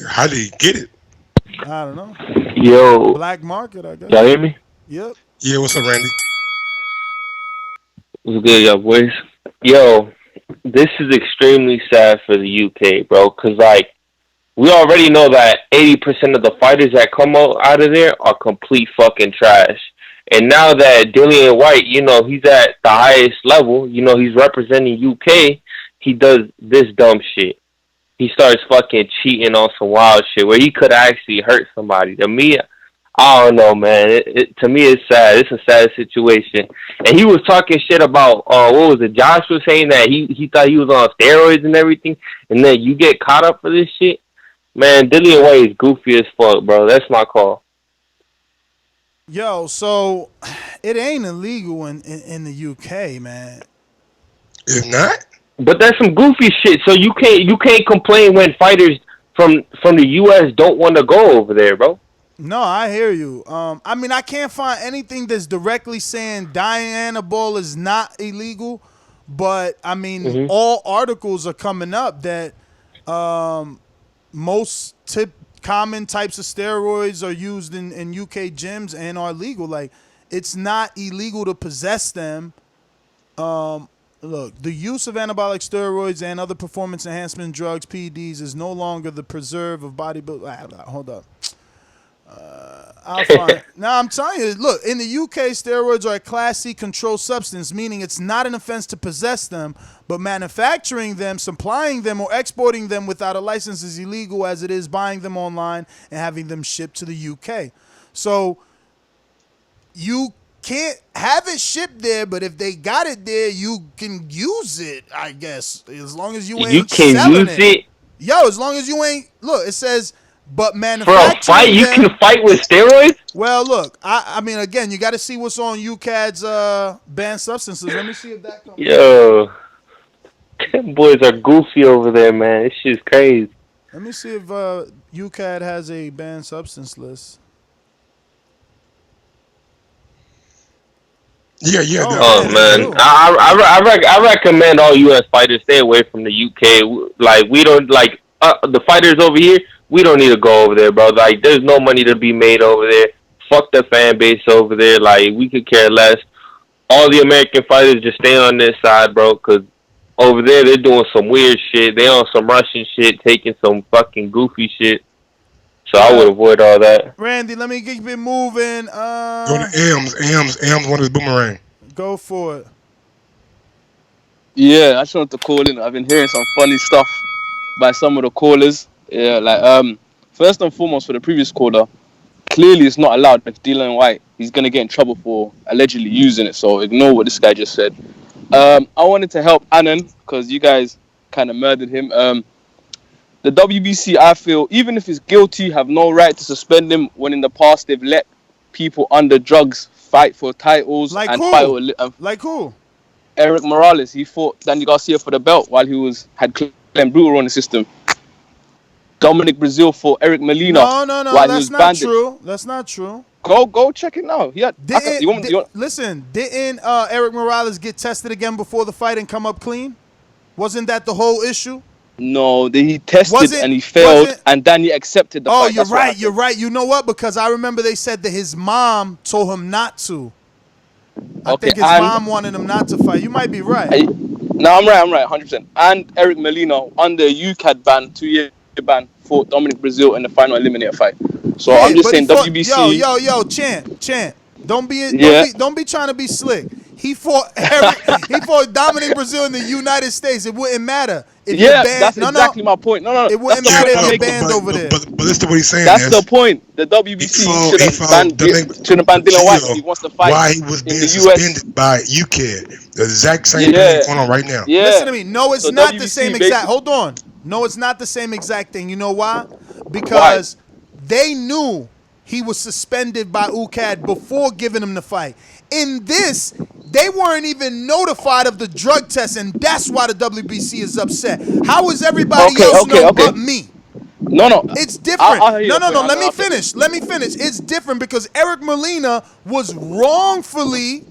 How did he get it? I don't know. Yo. Black market, I guess. Y'all hear me? Yep. Yeah, what's up, Randy? What's good, y'all boys? Yo, this is extremely sad for the UK, bro, because, we already know that 80% of the fighters that come out of there are complete fucking trash. And now that Dillian Whyte, he's at the highest level, he's representing UK, he does this dumb shit. He starts fucking cheating on some wild shit where he could actually hurt somebody. To me, I don't know, man. To me, it's sad. It's a sad situation. And he was talking shit about, what was it? Josh was saying that he thought he was on steroids and everything. And then you get caught up for this shit. Man, Dillian Whyte is goofy as fuck, bro. That's my call. Yo, so it ain't illegal in the UK, man. It's not? But that's some goofy shit. So you can't complain when fighters from the US don't want to go over there, bro. No, I hear you. I mean, I can't find anything that's directly saying Dianabol is not illegal, but I mean, all articles are coming up that most common types of steroids are used in UK gyms and are legal. Like, it's not illegal to possess them. Look, the use of anabolic steroids and other performance enhancement drugs, PEDs, is no longer the preserve of bodybuilding. Hold up. I'll find. Now, I'm telling you, look, in the UK, steroids are a Class C controlled substance, meaning it's not an offense to possess them, but manufacturing them, supplying them, or exporting them without a license is illegal, as it is buying them online and having them shipped to the UK. So you can't have it shipped there, but if they got it there, you can use it, I guess, as long as you ain't selling it. Yo, as long as you ain't, look, it says, but manufacturing for a fight, you can fight with steroids? Well, look, I mean, again, you got to see what's on UKAD's banned substances. Let me see if that comes. Yo, them boys are goofy over there, man. This shit's crazy. Let me see if UKAD has a banned substance list. Yeah. Oh man, I recommend all U.S. fighters stay away from the UK. Like, we don't the fighters over here. We don't need to go over there, bro. Like, there's no money to be made over there. Fuck the fan base over there. Like, we could care less. All the American fighters just stay on this side, bro, because over there they're doing some weird shit. They on some Russian shit, taking some fucking goofy shit. So I would avoid all that. Randy, let me keep it moving. Go to M's one of his boomerang. Go for it. Yeah, I just wanted to call in. I've been hearing some funny stuff by some of the callers. Yeah, first and foremost, for the previous caller, clearly it's not allowed. If Dillian Whyte, he's gonna get in trouble for allegedly using it. So ignore what this guy just said. I wanted to help Annan because you guys kind of murdered him. the WBC, I feel, even if he's guilty, have no right to suspend him when in the past they've let people under drugs fight for titles Like and who? fight. Like who? Eric Morales, he fought Danny Garcia for the belt while he had Clem Brutal on the system. Dominic Brazil fought Eric Molina No, while he that's was not bandaged. true. That's not true. Go check it now. Listen, didn't Eric Morales get tested again before the fight and come up clean? Wasn't that the whole issue? No, he tested and he failed, and Danny accepted the fight. Oh, you're right. You're right. You know what? Because I remember they said that his mom told him not to. I think his mom wanted him not to fight. You might be right. No, I'm right, 100%. And Eric Molina, under a UKAD ban, 2-year ban, fought Dominic Brazil in the final eliminator fight. So I'm just saying WBC. Yo, Chant. Don't be trying to be slick. He fought Dominic Brazil in the United States. It wouldn't matter. If that's exactly my point. No. It wouldn't matter if you're banned over there. But listen to what he's saying. That's the point. The WBC shouldn't ban Dillian Whyte if he wants to fight. Why he was being suspended by UKAD. The exact same thing going on right now. Yeah. Listen to me. No, it's not the same exact. Hold on. No, it's not the same exact thing. You know why? Because they knew he was suspended by UKAD before giving him the fight. In this, they weren't even notified of the drug test, and that's why the WBC is upset. How is everybody else know but me? No. It's different. No. Let me finish. It's different because Eric Molina was wrongfully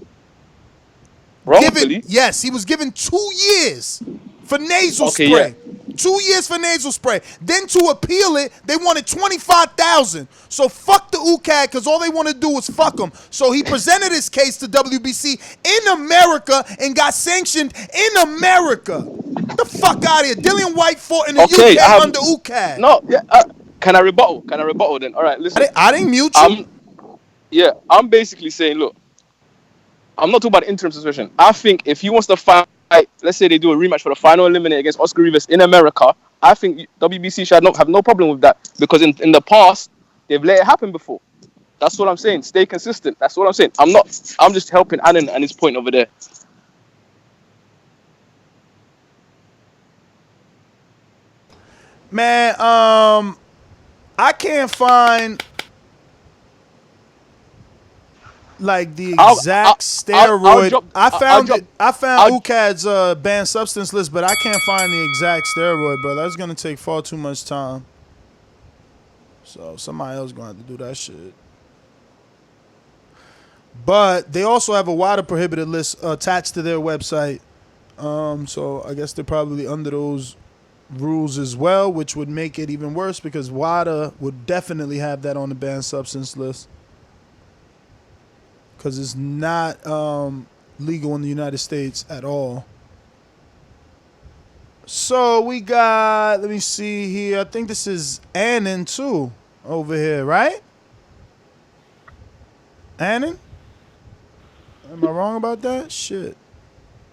given. Yes, he was given 2 years for nasal spray. Yeah. 2 years for nasal spray. Then to appeal it, they wanted $25,000. So fuck the UKAD because all they want to do is fuck him. So he presented his case to WBC in America and got sanctioned in America. Get the fuck out of here. Dillian Whyte fought in the UK under UKAD. No, can I rebuttal? Then? All right, listen. I didn't mute you. I'm basically saying, look, I'm not talking about interim suspension. I think if he wants to fight, let's say they do a rematch for the final eliminator against Oscar Rivas in America, I think WBC should have no problem with that because in the past they've let it happen before. That's what I'm saying. Stay consistent. That's what I'm saying. I'm just helping Annan and his point over there. Man, I can't find like the exact steroid. I found UKAD's banned substance list, but I can't find the exact steroid, bro. That's gonna take far too much time. So somebody else gonna have to do that shit. But they also have a WADA prohibited list attached to their website. So I guess they're probably under those rules as well, which would make it even worse because WADA would definitely have that on the banned substance list. Because it's not legal in the United States at all. So we got, let me see here. I think this is Annan too over here, right? Annan? Am I wrong about that? Shit.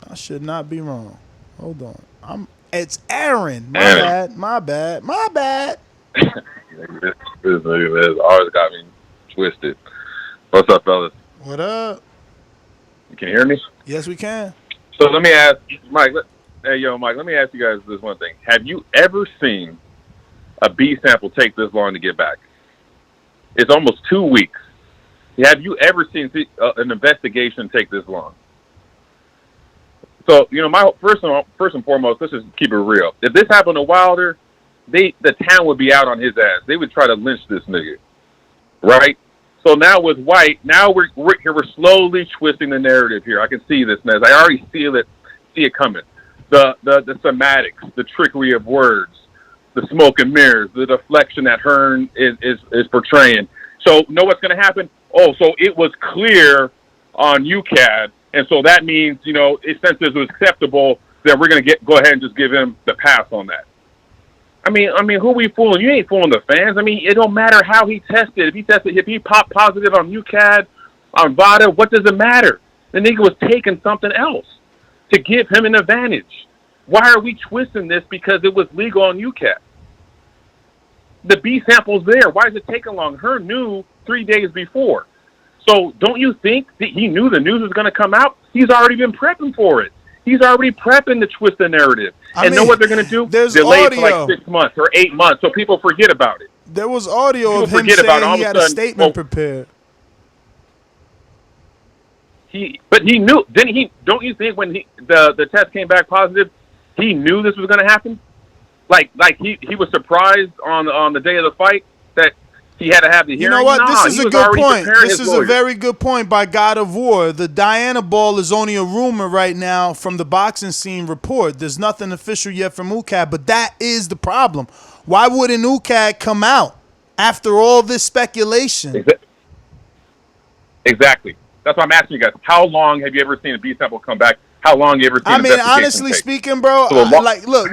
I should not be wrong. Hold on. It's Aaron. My bad. This nigga has always got me twisted. What's up, fellas? What up? You can hear me? Yes, we can. So let me ask Mike. Mike, let me ask you guys this one thing. Have you ever seen a B sample take this long to get back? It's almost 2 weeks. Have you ever seen an investigation take this long? So, my first and foremost, let's just keep it real. If this happened to Wilder, the town would be out on his ass. They would try to lynch this nigga, right? So now with Whyte, now we're slowly twisting the narrative here. I can see this, Nez. I already see it coming. The semantics, the trickery of words, the smoke and mirrors, the deflection that Hearn is portraying. So know what's going to happen? Oh, so it was clear on UKAD, and so that means, since this was acceptable, that we're going to go ahead and just give him the pass on that. I mean, who we fooling? You ain't fooling the fans. I mean, it don't matter how he tested. If he popped positive on UKAD, on VADA, what does it matter? The nigga was taking something else to give him an advantage. Why are we twisting this because it was legal on UKAD? The B sample's there. Why is it taking long? Hearn knew 3 days before. So don't you think that he knew the news was going to come out? He's already been prepping for it. He's already prepping to twist the narrative. I know mean, what they're going to do? there's Delay it audio. for like 6 months or 8 months so people forget about it. There was audio People of him forget about it, saying all he of a had a sudden, statement prepared. But he knew. Didn't he? Don't you think when the test came back positive, he knew this was going to happen? Like he was surprised on the day of the fight that he had to have the hearing. You know what? Nah, This is a good point. This is a very good point by God of War. The Diana Ball is only a rumor right now from the boxing scene report. There's nothing official yet from UKAD, but that is the problem. Why wouldn't UKAD come out after all this speculation? Exactly. That's why I'm asking you guys. How long have you ever seen a B sample come back? How long have you ever seen? I mean, honestly speaking, bro, like, look,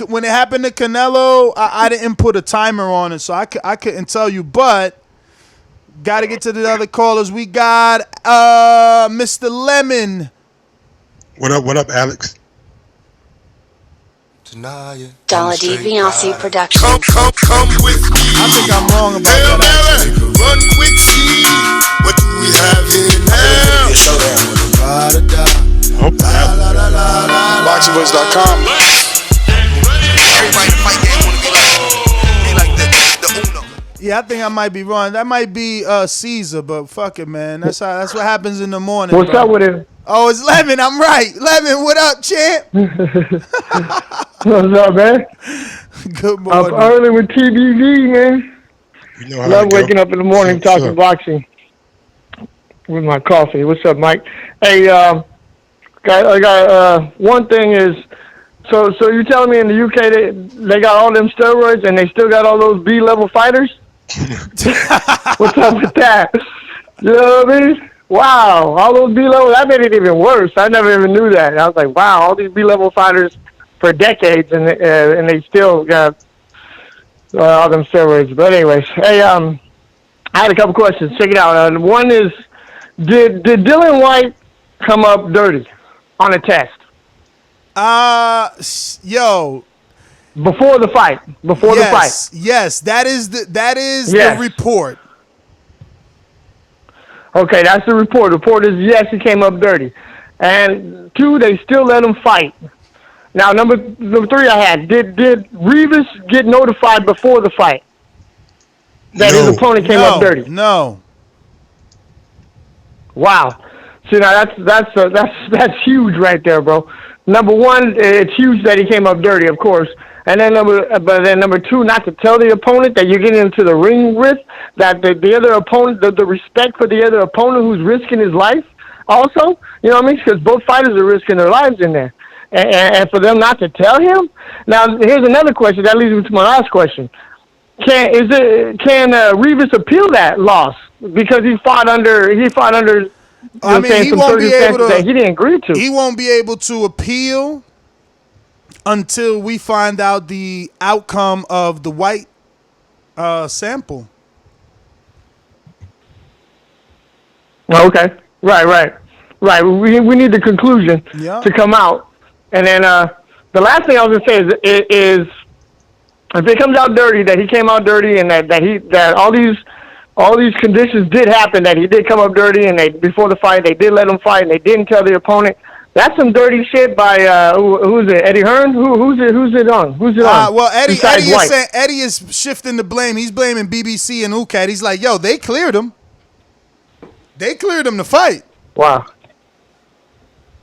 when it happened to Canelo, I didn't put a timer on it, so I couldn't tell you. But got to get to the other callers. We got Mr. Lemon. What up, Alex? Dollar D Viancy Production. Come with me. I think I'm wrong about that. Actually. Run quick, see what do we have here now? Boxingvoice.com. Everybody in the fight game want to be like the Uno. Yeah, I think I might be wrong. That might be Caesar, but fuck it, man. That's what happens in the morning. What's up with it? Oh, it's Lemon. I'm right. Lemon, what up, champ? What's up, man? Good morning. I'm early with TBV, man. You know how Love to go. waking up in the morning talking boxing with my coffee. What's up, Mike? Hey, I got one thing is, so you're telling me in the UK they got all them steroids and they still got all those B-level fighters? What's up with that? You know what I mean? Wow, all those B-level, that made it even worse. I never even knew that. I was like, wow, all these B-level fighters for decades, and they still got all them steroids. But anyways, hey, I had a couple questions. Check it out. One is, did Dillian Whyte come up dirty on a test? Yo. Before the fight. The fight. Yes, that is the report. Okay, that's the report. The report is yes, he came up dirty. And 2, they still let him fight. Now, number 3 I had, did Rivas get notified before the fight that his opponent came up dirty? No. Wow. See, now that's huge right there, bro. Number 1, it's huge that he came up dirty, of course. And then number 2, not to tell the opponent that you're getting into the ring with, that the other opponent, the respect for the other opponent who's risking his life also, you know what I mean? Because both fighters are risking their lives in there. And for them not to tell him? Now, here's another question. That leads me to my last question. Can Rivas appeal that loss? Because he fought under I mean, he won't be able to. That he didn't agree to. He won't be able to appeal until we find out the outcome of the White sample. Okay. Right. We need the conclusion to come out, and then the last thing I was gonna say is if it comes out dirty, that he came out dirty, and that all these conditions did happen, that he did come up dirty, and before the fight they did let him fight, and they didn't tell the opponent. That's some dirty shit by who's it? Eddie Hearn? Who's it on? Well, Eddie is shifting the blame. He's blaming BBC and UKAD. He's like, yo, they cleared him. They cleared him to fight. Wow.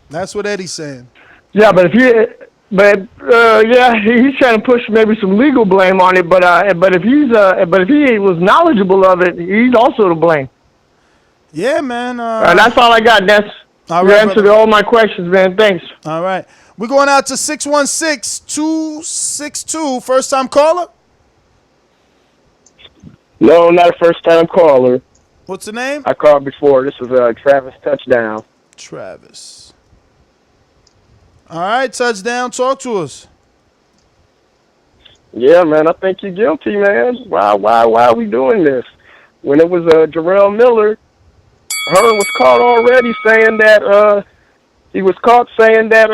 That's what Eddie's saying. Yeah, but he's trying to push maybe some legal blame on it. But if he was knowledgeable of it, he's also to blame. Yeah, man. That's all I got. You answered all my questions, man. Thanks. All right. We're going out to 616-262. First time caller? No, not a first time caller. What's the name? I called before. This is Travis Touchdown. Travis. All right, Touchdown. Talk to us. Yeah, man. I think you're guilty, man. Why are we doing this? When it was Jarrell Miller, Hearn was caught already saying that he was caught saying that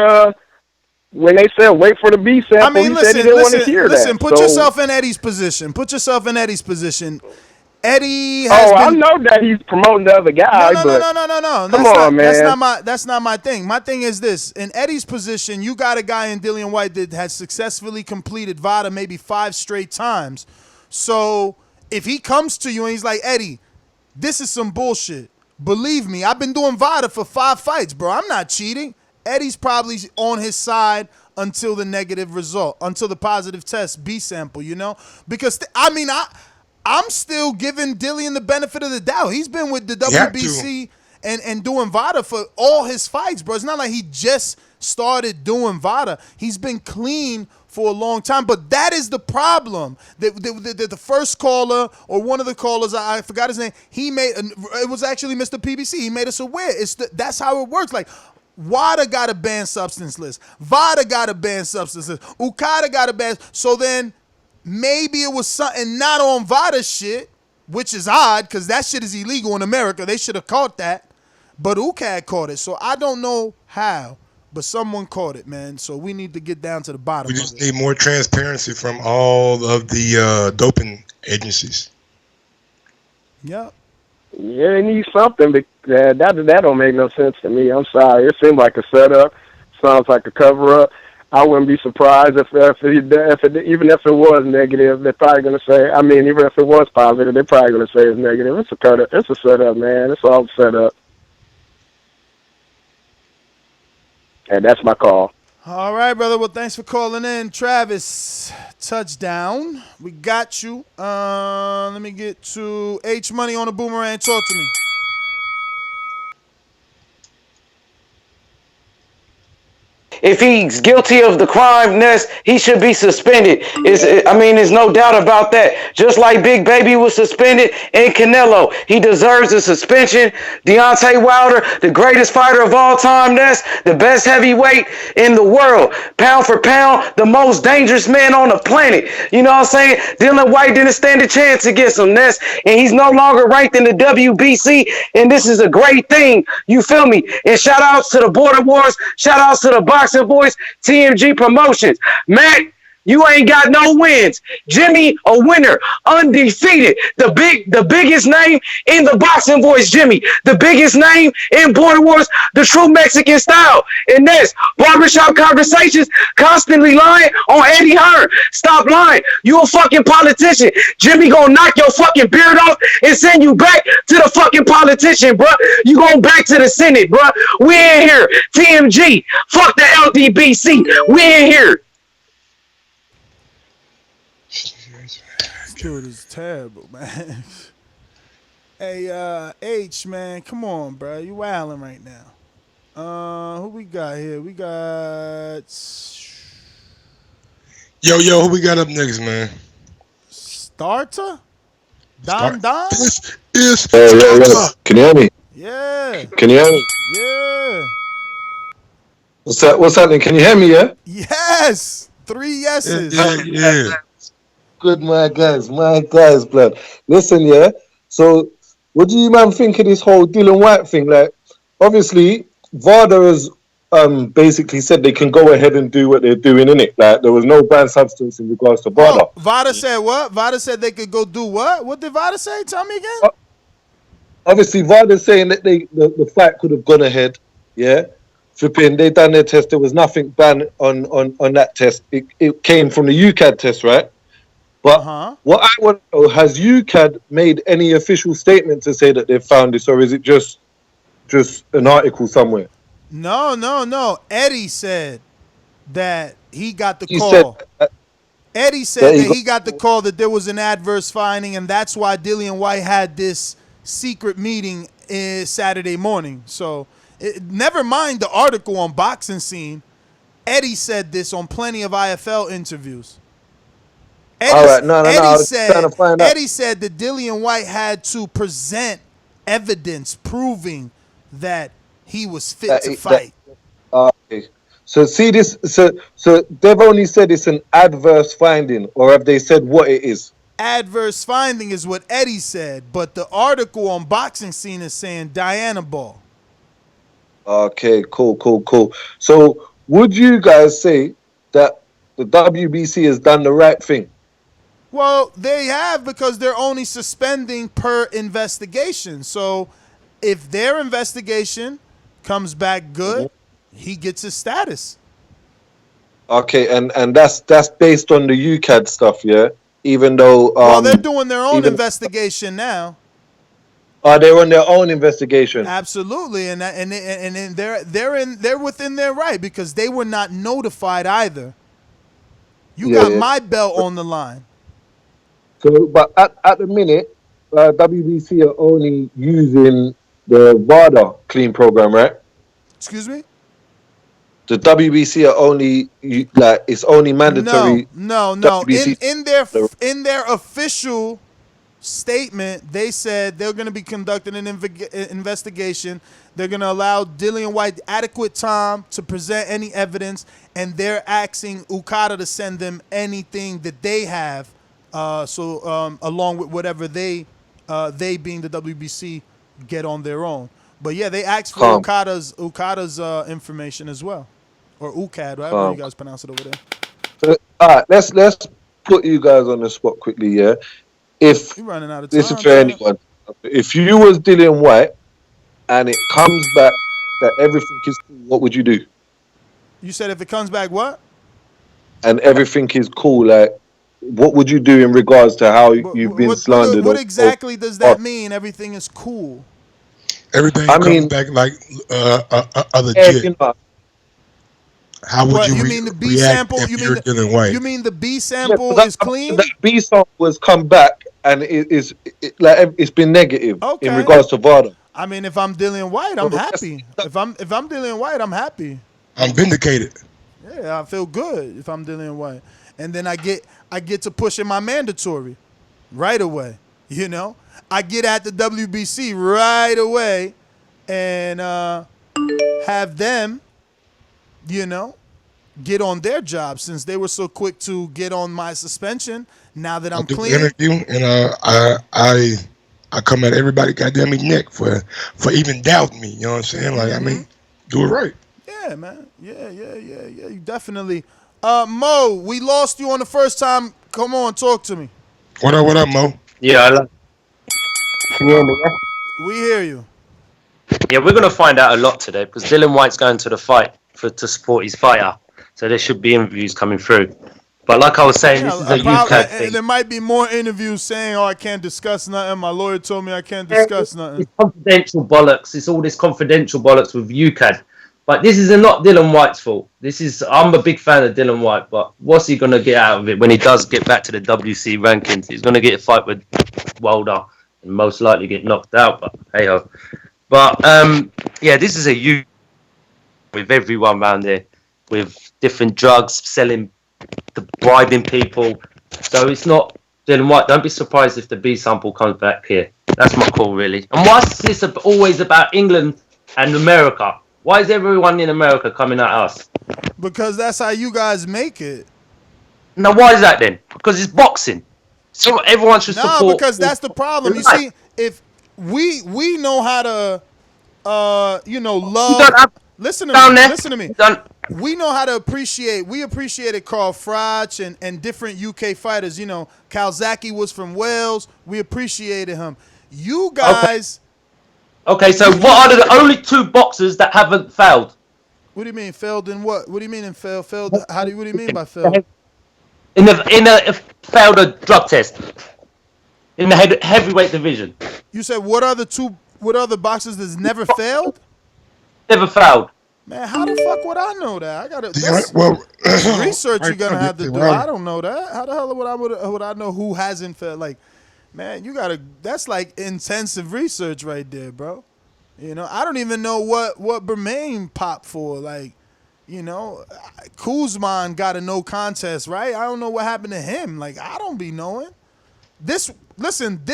when they said wait for the B sample, he said he didn't want to hear that. Listen, put yourself in Eddie's position. Eddie has I been. know that he's promoting the other guy, No. come on, man. That's not my thing. My thing is this: in Eddie's position, you got a guy in Dillian Whyte that has successfully completed VADA maybe 5 straight times. So if he comes to you and he's like, Eddie, this is some bullshit. Believe me, I've been doing VADA for 5 fights, bro. I'm not cheating. Eddie's probably on his side until the negative result, until the positive test B sample, you know? Because, I'm still giving Dillian the benefit of the doubt. He's been with the WBC and doing VADA for all his fights, bro. It's not like he just started doing VADA. He's been clean for a long time, but that is the problem. The first caller, or one of the callers, I forgot his name, it was actually Mr. PBC. He made us aware. That's how it works. Like, WADA got a banned substance list. VADA got a banned substance list. UKAD got a banned. So then maybe it was something not on VADA shit, which is odd because that shit is illegal in America. They should have caught that. But UKAD caught it. So I don't know how, but someone caught it, man. So we need to get down to the bottom of it. We just need more transparency from all of the doping agencies. Yep. Yeah, they need something. But that don't make no sense to me. I'm sorry. It seems like a setup. Sounds like a cover-up. I wouldn't be surprised if even if it was negative, they're probably going to say, even if it was positive, they're probably going to say it's negative. It's a setup, man. It's all set up. And that's my call. All right, brother. Well, thanks for calling in. Travis, touchdown. We got you. Let me get to H Money on the boomerang. Talk to me. If he's guilty of the crime, Ness, he should be suspended. There's no doubt about that. Just like Big Baby was suspended and Canelo, he deserves a suspension. Deontay Wilder, the greatest fighter of all time, Ness, the best heavyweight in the world. Pound for pound, the most dangerous man on the planet. You know what I'm saying? Dillian Whyte didn't stand a chance against him, Ness, and he's no longer ranked in the WBC, and this is a great thing. You feel me? And shout outs to the Border Wars, shout outs to the Boxing Voice, TMG Promotions. Matt, you ain't got no wins. Jimmy, a winner, undefeated. The biggest name in the Boxing Voice, Jimmy. The biggest name in Border Wars, the true Mexican style. And this, barbershop conversations, constantly lying on Eddie Hearn. Stop lying. You a fucking politician. Jimmy gonna knock your fucking beard off and send you back to the fucking politician, bro. You going back to the Senate, bro. We in here. TMG. Fuck the LDBC. We in here. Dude, is terrible, man. Hey, H, man, come on, bro. You wilding right now. Who we got here? We got... Yo, who we got up next, man? Starter? Don? This is Yo. Can you hear me? Yeah. Can you hear me? Yeah. What's happening? Can you hear me, yeah? Yes. 3 yeses. Yeah. Good, my guys, blood. Listen, yeah. So, what do you man think of this whole Dillian Whyte thing? Like, obviously, VADA has basically said they can go ahead and do what they're doing, innit? Like, there was no banned substance in regards to VADA. VADA said what? VADA said they could go do what? What did VADA say? Tell me again. Obviously, VADA's saying that the fight could have gone ahead, yeah? Flipping, they done their test. There was nothing banned on that test. It came from the UKAD test, right? But what I want to know, has UKAD made any official statement to say that they've found this, or is it just an article somewhere? No. Eddie said that he got the call. Eddie said that he got the call that there was an adverse finding, and that's why Dillian Whyte had this secret meeting Saturday morning. So never mind the article on Boxing Scene. Eddie said this on plenty of IFL interviews. Eddie said that Dillian Whyte had to present evidence proving that he was fit to fight. Okay. So see this. So they've only said it's an adverse finding, or have they said what it is? Adverse finding is what Eddie said, but the article on Boxing Scene is saying Diana Ball. Okay, cool. So would you guys say that the WBC has done the right thing? Well, they have because they're only suspending per investigation. So if their investigation comes back good, he gets his status. Okay, and that's based on the UKAD stuff, yeah. Even though Well, they're doing their own investigation now. They're on their own investigation. Absolutely, and they're within their right because they were not notified either. You got my belt on the line. So, but at the minute, WBC are only using the VADA clean program, right? Excuse me? The WBC are only it's only mandatory. No. WBC In their official statement, they said they're going to be conducting an investigation. They're going to allow Dillian Whyte adequate time to present any evidence, and they're asking UKAD to send them anything that they have. Along with whatever they being the WBC get on their own. But yeah, they asked for UKAD's information as well, or UKAD, whatever you guys pronounce it over there. So, all right, let's put you guys on the spot quickly, yeah. If you're running out of time, this is for anyone, if you was Dillian Whyte and it comes back that everything is cool, what would you do? You said if it comes back, what? And everything is cool, like. What would you do in regards to how you've been slandered? What exactly does that mean? Everything is cool. Everything comes back like legit. You know, how would you mean the B sample? If you're Dillian Whyte? You mean the B sample is clean? The B sample has come back and it's been negative in regards to VADA. I mean, if I'm Dillian Whyte, I'm happy. If I'm Dillian Whyte, I'm happy. I'm vindicated. Yeah, I feel good if I'm Dillian Whyte. And then I get to push in my mandatory right away. You know, I get at the WBC right away and have them, you know, get on their job since they were so quick to get on my suspension. Now that I'm clean, interview and I come at everybody goddamn neck for even doubting me. You know what I'm saying? Like I mean, do it right. Yeah, man. Yeah. You definitely. Mo, we lost you on the first time. Come on, talk to me. What up, Mo? Yeah, we hear you. Yeah, we're going to find out a lot today because Dillian Whyte's going to the fight to support his fighter. So there should be interviews coming through. But like I was saying, this is a UKAD thing. There might be more interviews saying, I can't discuss nothing. My lawyer told me I can't discuss nothing. It's confidential bollocks. It's all this confidential bollocks with UKAD. But this is not Dillian Whyte's fault. I'm a big fan of Dillian Whyte, but what's he going to get out of it when he does get back to the WC rankings? He's going to get a fight with Wilder and most likely get knocked out, but hey-ho. But, this is a U with everyone around there, with different drugs, bribing people. So it's not Dillian Whyte. Don't be surprised if the B sample comes back here. That's my call, really. And why is this always about England and America? Why is everyone in America coming at us? Because that's how you guys make it. Now, why is that then? Because it's boxing. So everyone should support. No, because that's the problem. You see, if we know how to, love. Listen to me. We know how to appreciate. We appreciated Carl Froch and different UK fighters. You know, Calzaghe was from Wales. We appreciated him. You guys. Okay, so what are the only two boxers that haven't failed? What do you mean failed in what? What do you mean in failed? Failed? What do you mean by failed? In a failed a drug test in the heavyweight division. You said what other boxers that's never failed? Never failed. Man, how the fuck would I know that? I gotta research. You're gonna have to do. I don't know that. How the hell would I know who hasn't failed? Like. Man, you gotta. That's like intensive research right there, bro. You know, I don't even know what Bermain popped for. Like, you know, Kuzman got a no contest, right? I don't know what happened to him. Like, I don't be knowing. This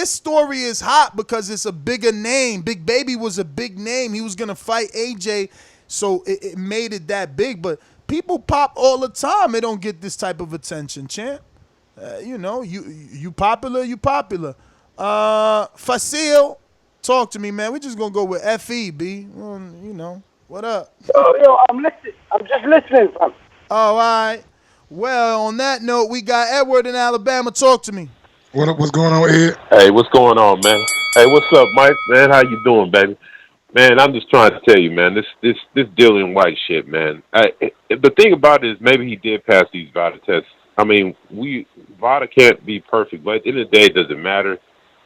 story is hot because it's a bigger name. Big Baby was a big name. He was gonna fight AJ, so it made it that big. But people pop all the time. They don't get this type of attention, champ. You popular, you popular. Facile, talk to me, man. We just gonna go with FE, B. What up? Yo, I'm listening. I'm just listening, fam. Oh, all right. Well, on that note, we got Edward in Alabama. Talk to me. What's going on here? Hey, what's going on, man? Hey, what's up, Mike? Man, how you doing, baby? Man, I'm just trying to tell you, man. This Dillian Whyte shit, man. The thing about it is, maybe he did pass these VADA tests. I mean, VADA can't be perfect, but at the end of the day, it doesn't matter.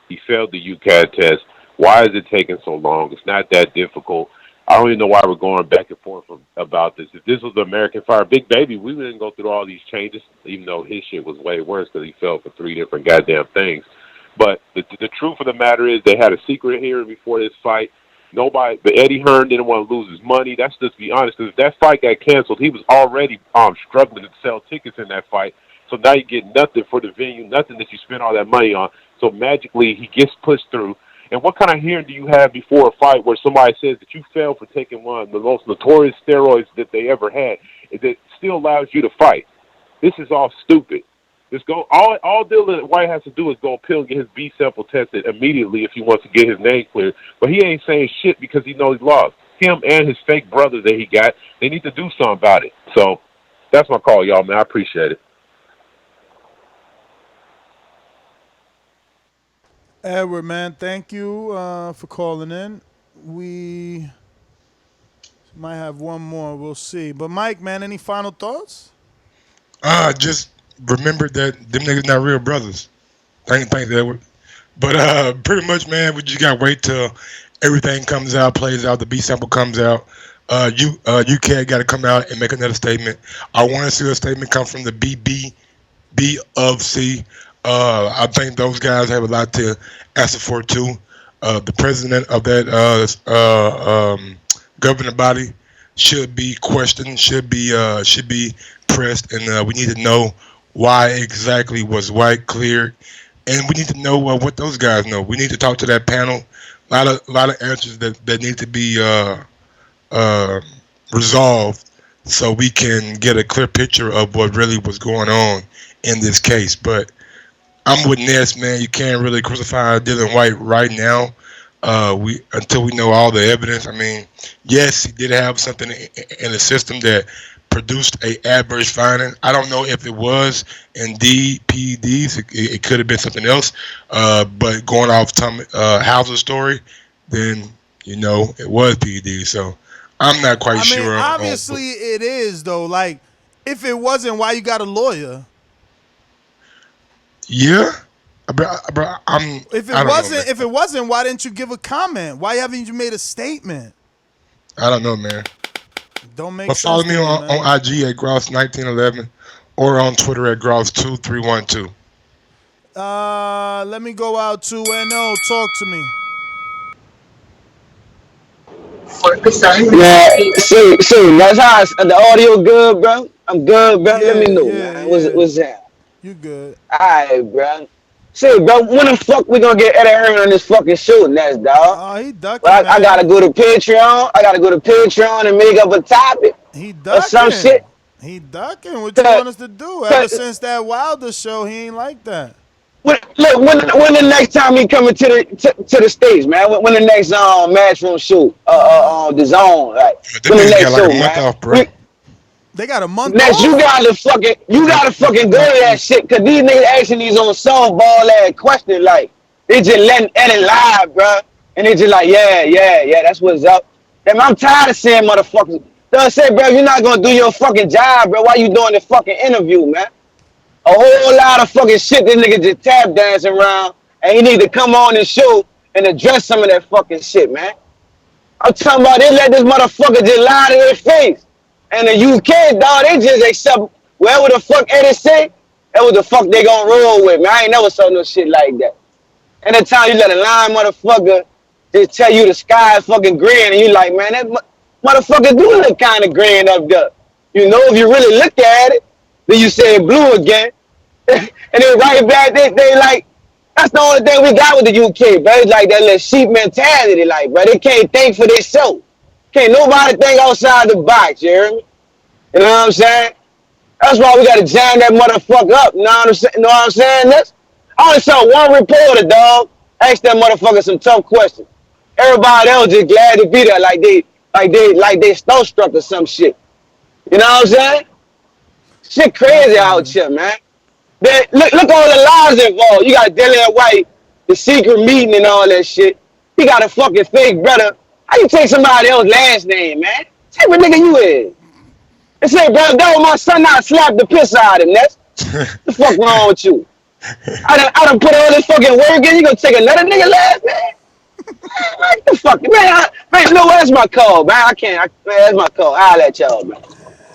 He failed the UKAD test. Why is it taking so long? It's not that difficult. I don't even know why we're going back and forth about this. If this was the American Fire Big Baby, we wouldn't go through all these changes, even though his shit was way worse because he fell for 3 different goddamn things. But the truth of the matter is they had a secret hearing before this fight. Nobody, but Eddie Hearn didn't want to lose his money. That's just be honest. Because if that fight got canceled, he was already struggling to sell tickets in that fight. So now you get nothing for the venue, nothing that you spent all that money on. So magically he gets pushed through. And what kind of hearing do you have before a fight where somebody says that you failed for taking one of the most notorious steroids that they ever had that still allows you to fight? This is all stupid. Just go. All Dillian Whyte has to do is go appeal and get his B sample tested immediately if he wants to get his name cleared. But he ain't saying shit because he knows he lost. Him and his fake brother that he got, they need to do something about it. So that's my call, y'all, man. I appreciate it. Edward, man, thank you for calling in. We might have one more. We'll see. But Mike, man, any final thoughts? Just remember that them niggas not real brothers. Thanks, Edward. But pretty much, man, we just gotta wait till everything comes out, plays out, the B sample comes out. UKAD got to come out and make another statement. I want to see a statement come from the B of C. I think those guys have a lot to answer for too. The president of that governing body should be questioned, should be pressed, and we need to know why exactly was White cleared, and we need to know what those guys know. We need to talk to that panel. A lot of answers that need to be resolved so we can get a clear picture of what really was going on in this case. But I'm with Ness, man. You can't really crucify Dillian Whyte right now. Until we know all the evidence. I mean, yes, he did have something in the system that produced a adverse finding. I don't know if it was indeed PEDs. It could have been something else. But going off Tom Hauser's story, then it was PEDs. So I'm not quite sure. Obviously, it is though. Like, if it wasn't, why you got a lawyer? Yeah. But if it wasn't, why didn't you give a comment? Why haven't you made a statement? I don't know, man. Don't make sense. Follow me on IG at Gross1911 or on Twitter at Gross2312. Let me go out to NO. Talk to me. Yeah, see, that's how the audio good, bro. I'm good, bro. Let me know, man. What's that? You good? Alright, bro. See, bro, when the fuck we gonna get Eddie Hearn on this fucking show next, dog? Oh, he ducking, well, I gotta go to Patreon. And make up a topic. He ducking. Or some shit. He ducking. What you want us to do? Ever since that Wilder show, he ain't like that. When the next time he coming to the States, man? When the next Matchroom show, the Zone, right? When the next show, man? They got a month next, off? you gotta fucking go to that shit, cause these niggas asking these on softball ass question, like they just letting Eddie lie, bro, and they just like, yeah, that's what's up. Damn, I'm tired of seeing motherfuckers. Don't say, bro, you're not gonna do your fucking job, bro. Why you doing the fucking interview, man? A whole lot of fucking shit this nigga just tap dancing around, and he need to come on the show and address some of that fucking shit, man. I'm talking about they let this motherfucker just lie to their face. And the UK, dog, they just accept whatever the fuck Eddie say, that's what the fuck they gonna roll with, man. I ain't never saw no shit like that. Anytime you let a lying motherfucker just tell you the sky is fucking green, and you like, man, that motherfucker do look kind of green up there. If you really look at it, then you say blue again. And then right back, they like, that's the only thing we got with the UK, bro. It's like that little sheep mentality, like, bro, they can't think for themselves. Can't nobody think outside the box, you hear me? You know what I'm saying? That's why we gotta jam that motherfucker up. You know what I'm saying? I only saw one reporter, dog, ask that motherfucker some tough questions. Everybody else just glad to be there, like they starstruck or some shit. You know what I'm saying? Shit crazy out here, man. Look all the lies involved. You got Dillian Whyte, the secret meeting and all that shit. He got a fucking fake brother. How you take somebody else's last name, man? Say what nigga you is. They say, bro, that was my son, I slapped the piss out of him. That's the fuck wrong with you? I done put all this fucking work in. You gonna take another nigga last name? Man, what the fuck? Man, no, that's my call, man. I can't. Man, that's my call. I'll let y'all, man.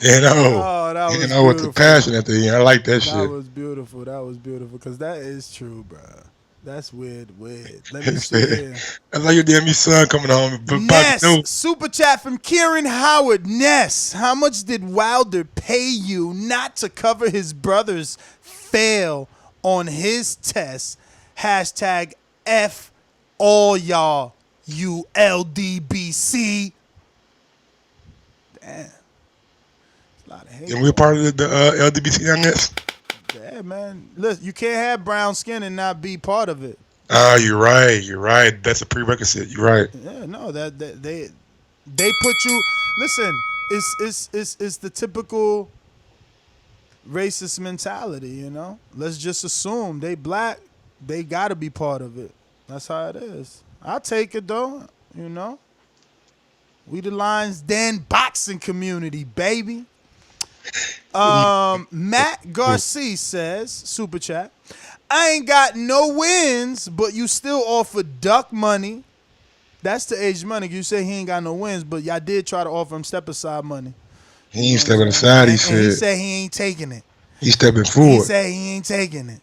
You know, that was with the passion at the end. I like that shit. That was beautiful. That was beautiful because that is true, bro. That's weird. Let me see here. That's like your damn son coming home. Ness, super chat from Kieran Howard. Ness, how much did Wilder pay you not to cover his brother's fail on his test? Hashtag F all y'all, you LDBC. Damn. A lot of hate. And we're part of the LDBC on this. Yeah, man. Listen, you can't have brown skin and not be part of it. You're right. You're right. That's a prerequisite. You're right. Yeah, no, that they put you. Listen, it's the typical racist mentality. You know, let's just assume they black. They gotta be part of it. That's how it is. I'll take it though. You know, we the Lions Den boxing community, baby. Matt Garcia says, super chat, I ain't got no wins, but you still offer duck money. That's the age money. You say he ain't got no wins, but y'all did try to offer him step aside money. He ain't stepping aside, he He said. said he ain't taking it. He's stepping forward. He said he ain't taking it.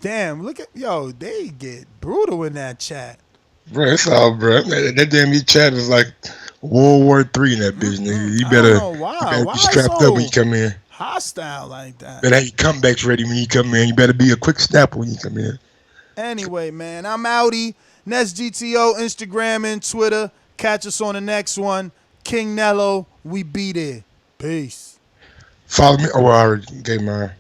Damn, look at, they get brutal in that chat. Bro, it's all, bro. That damn chat is like World War III in that bitch, nigga. You better be strapped up when you come in. Hostile like that. Better have your comebacks ready when you come in. You better be a quick snapper when you come in. Anyway, man, I'm outie. Nest GTO, Instagram and Twitter. Catch us on the next one. King Nello, we be there. Peace. Follow me. Oh, I already gave mine.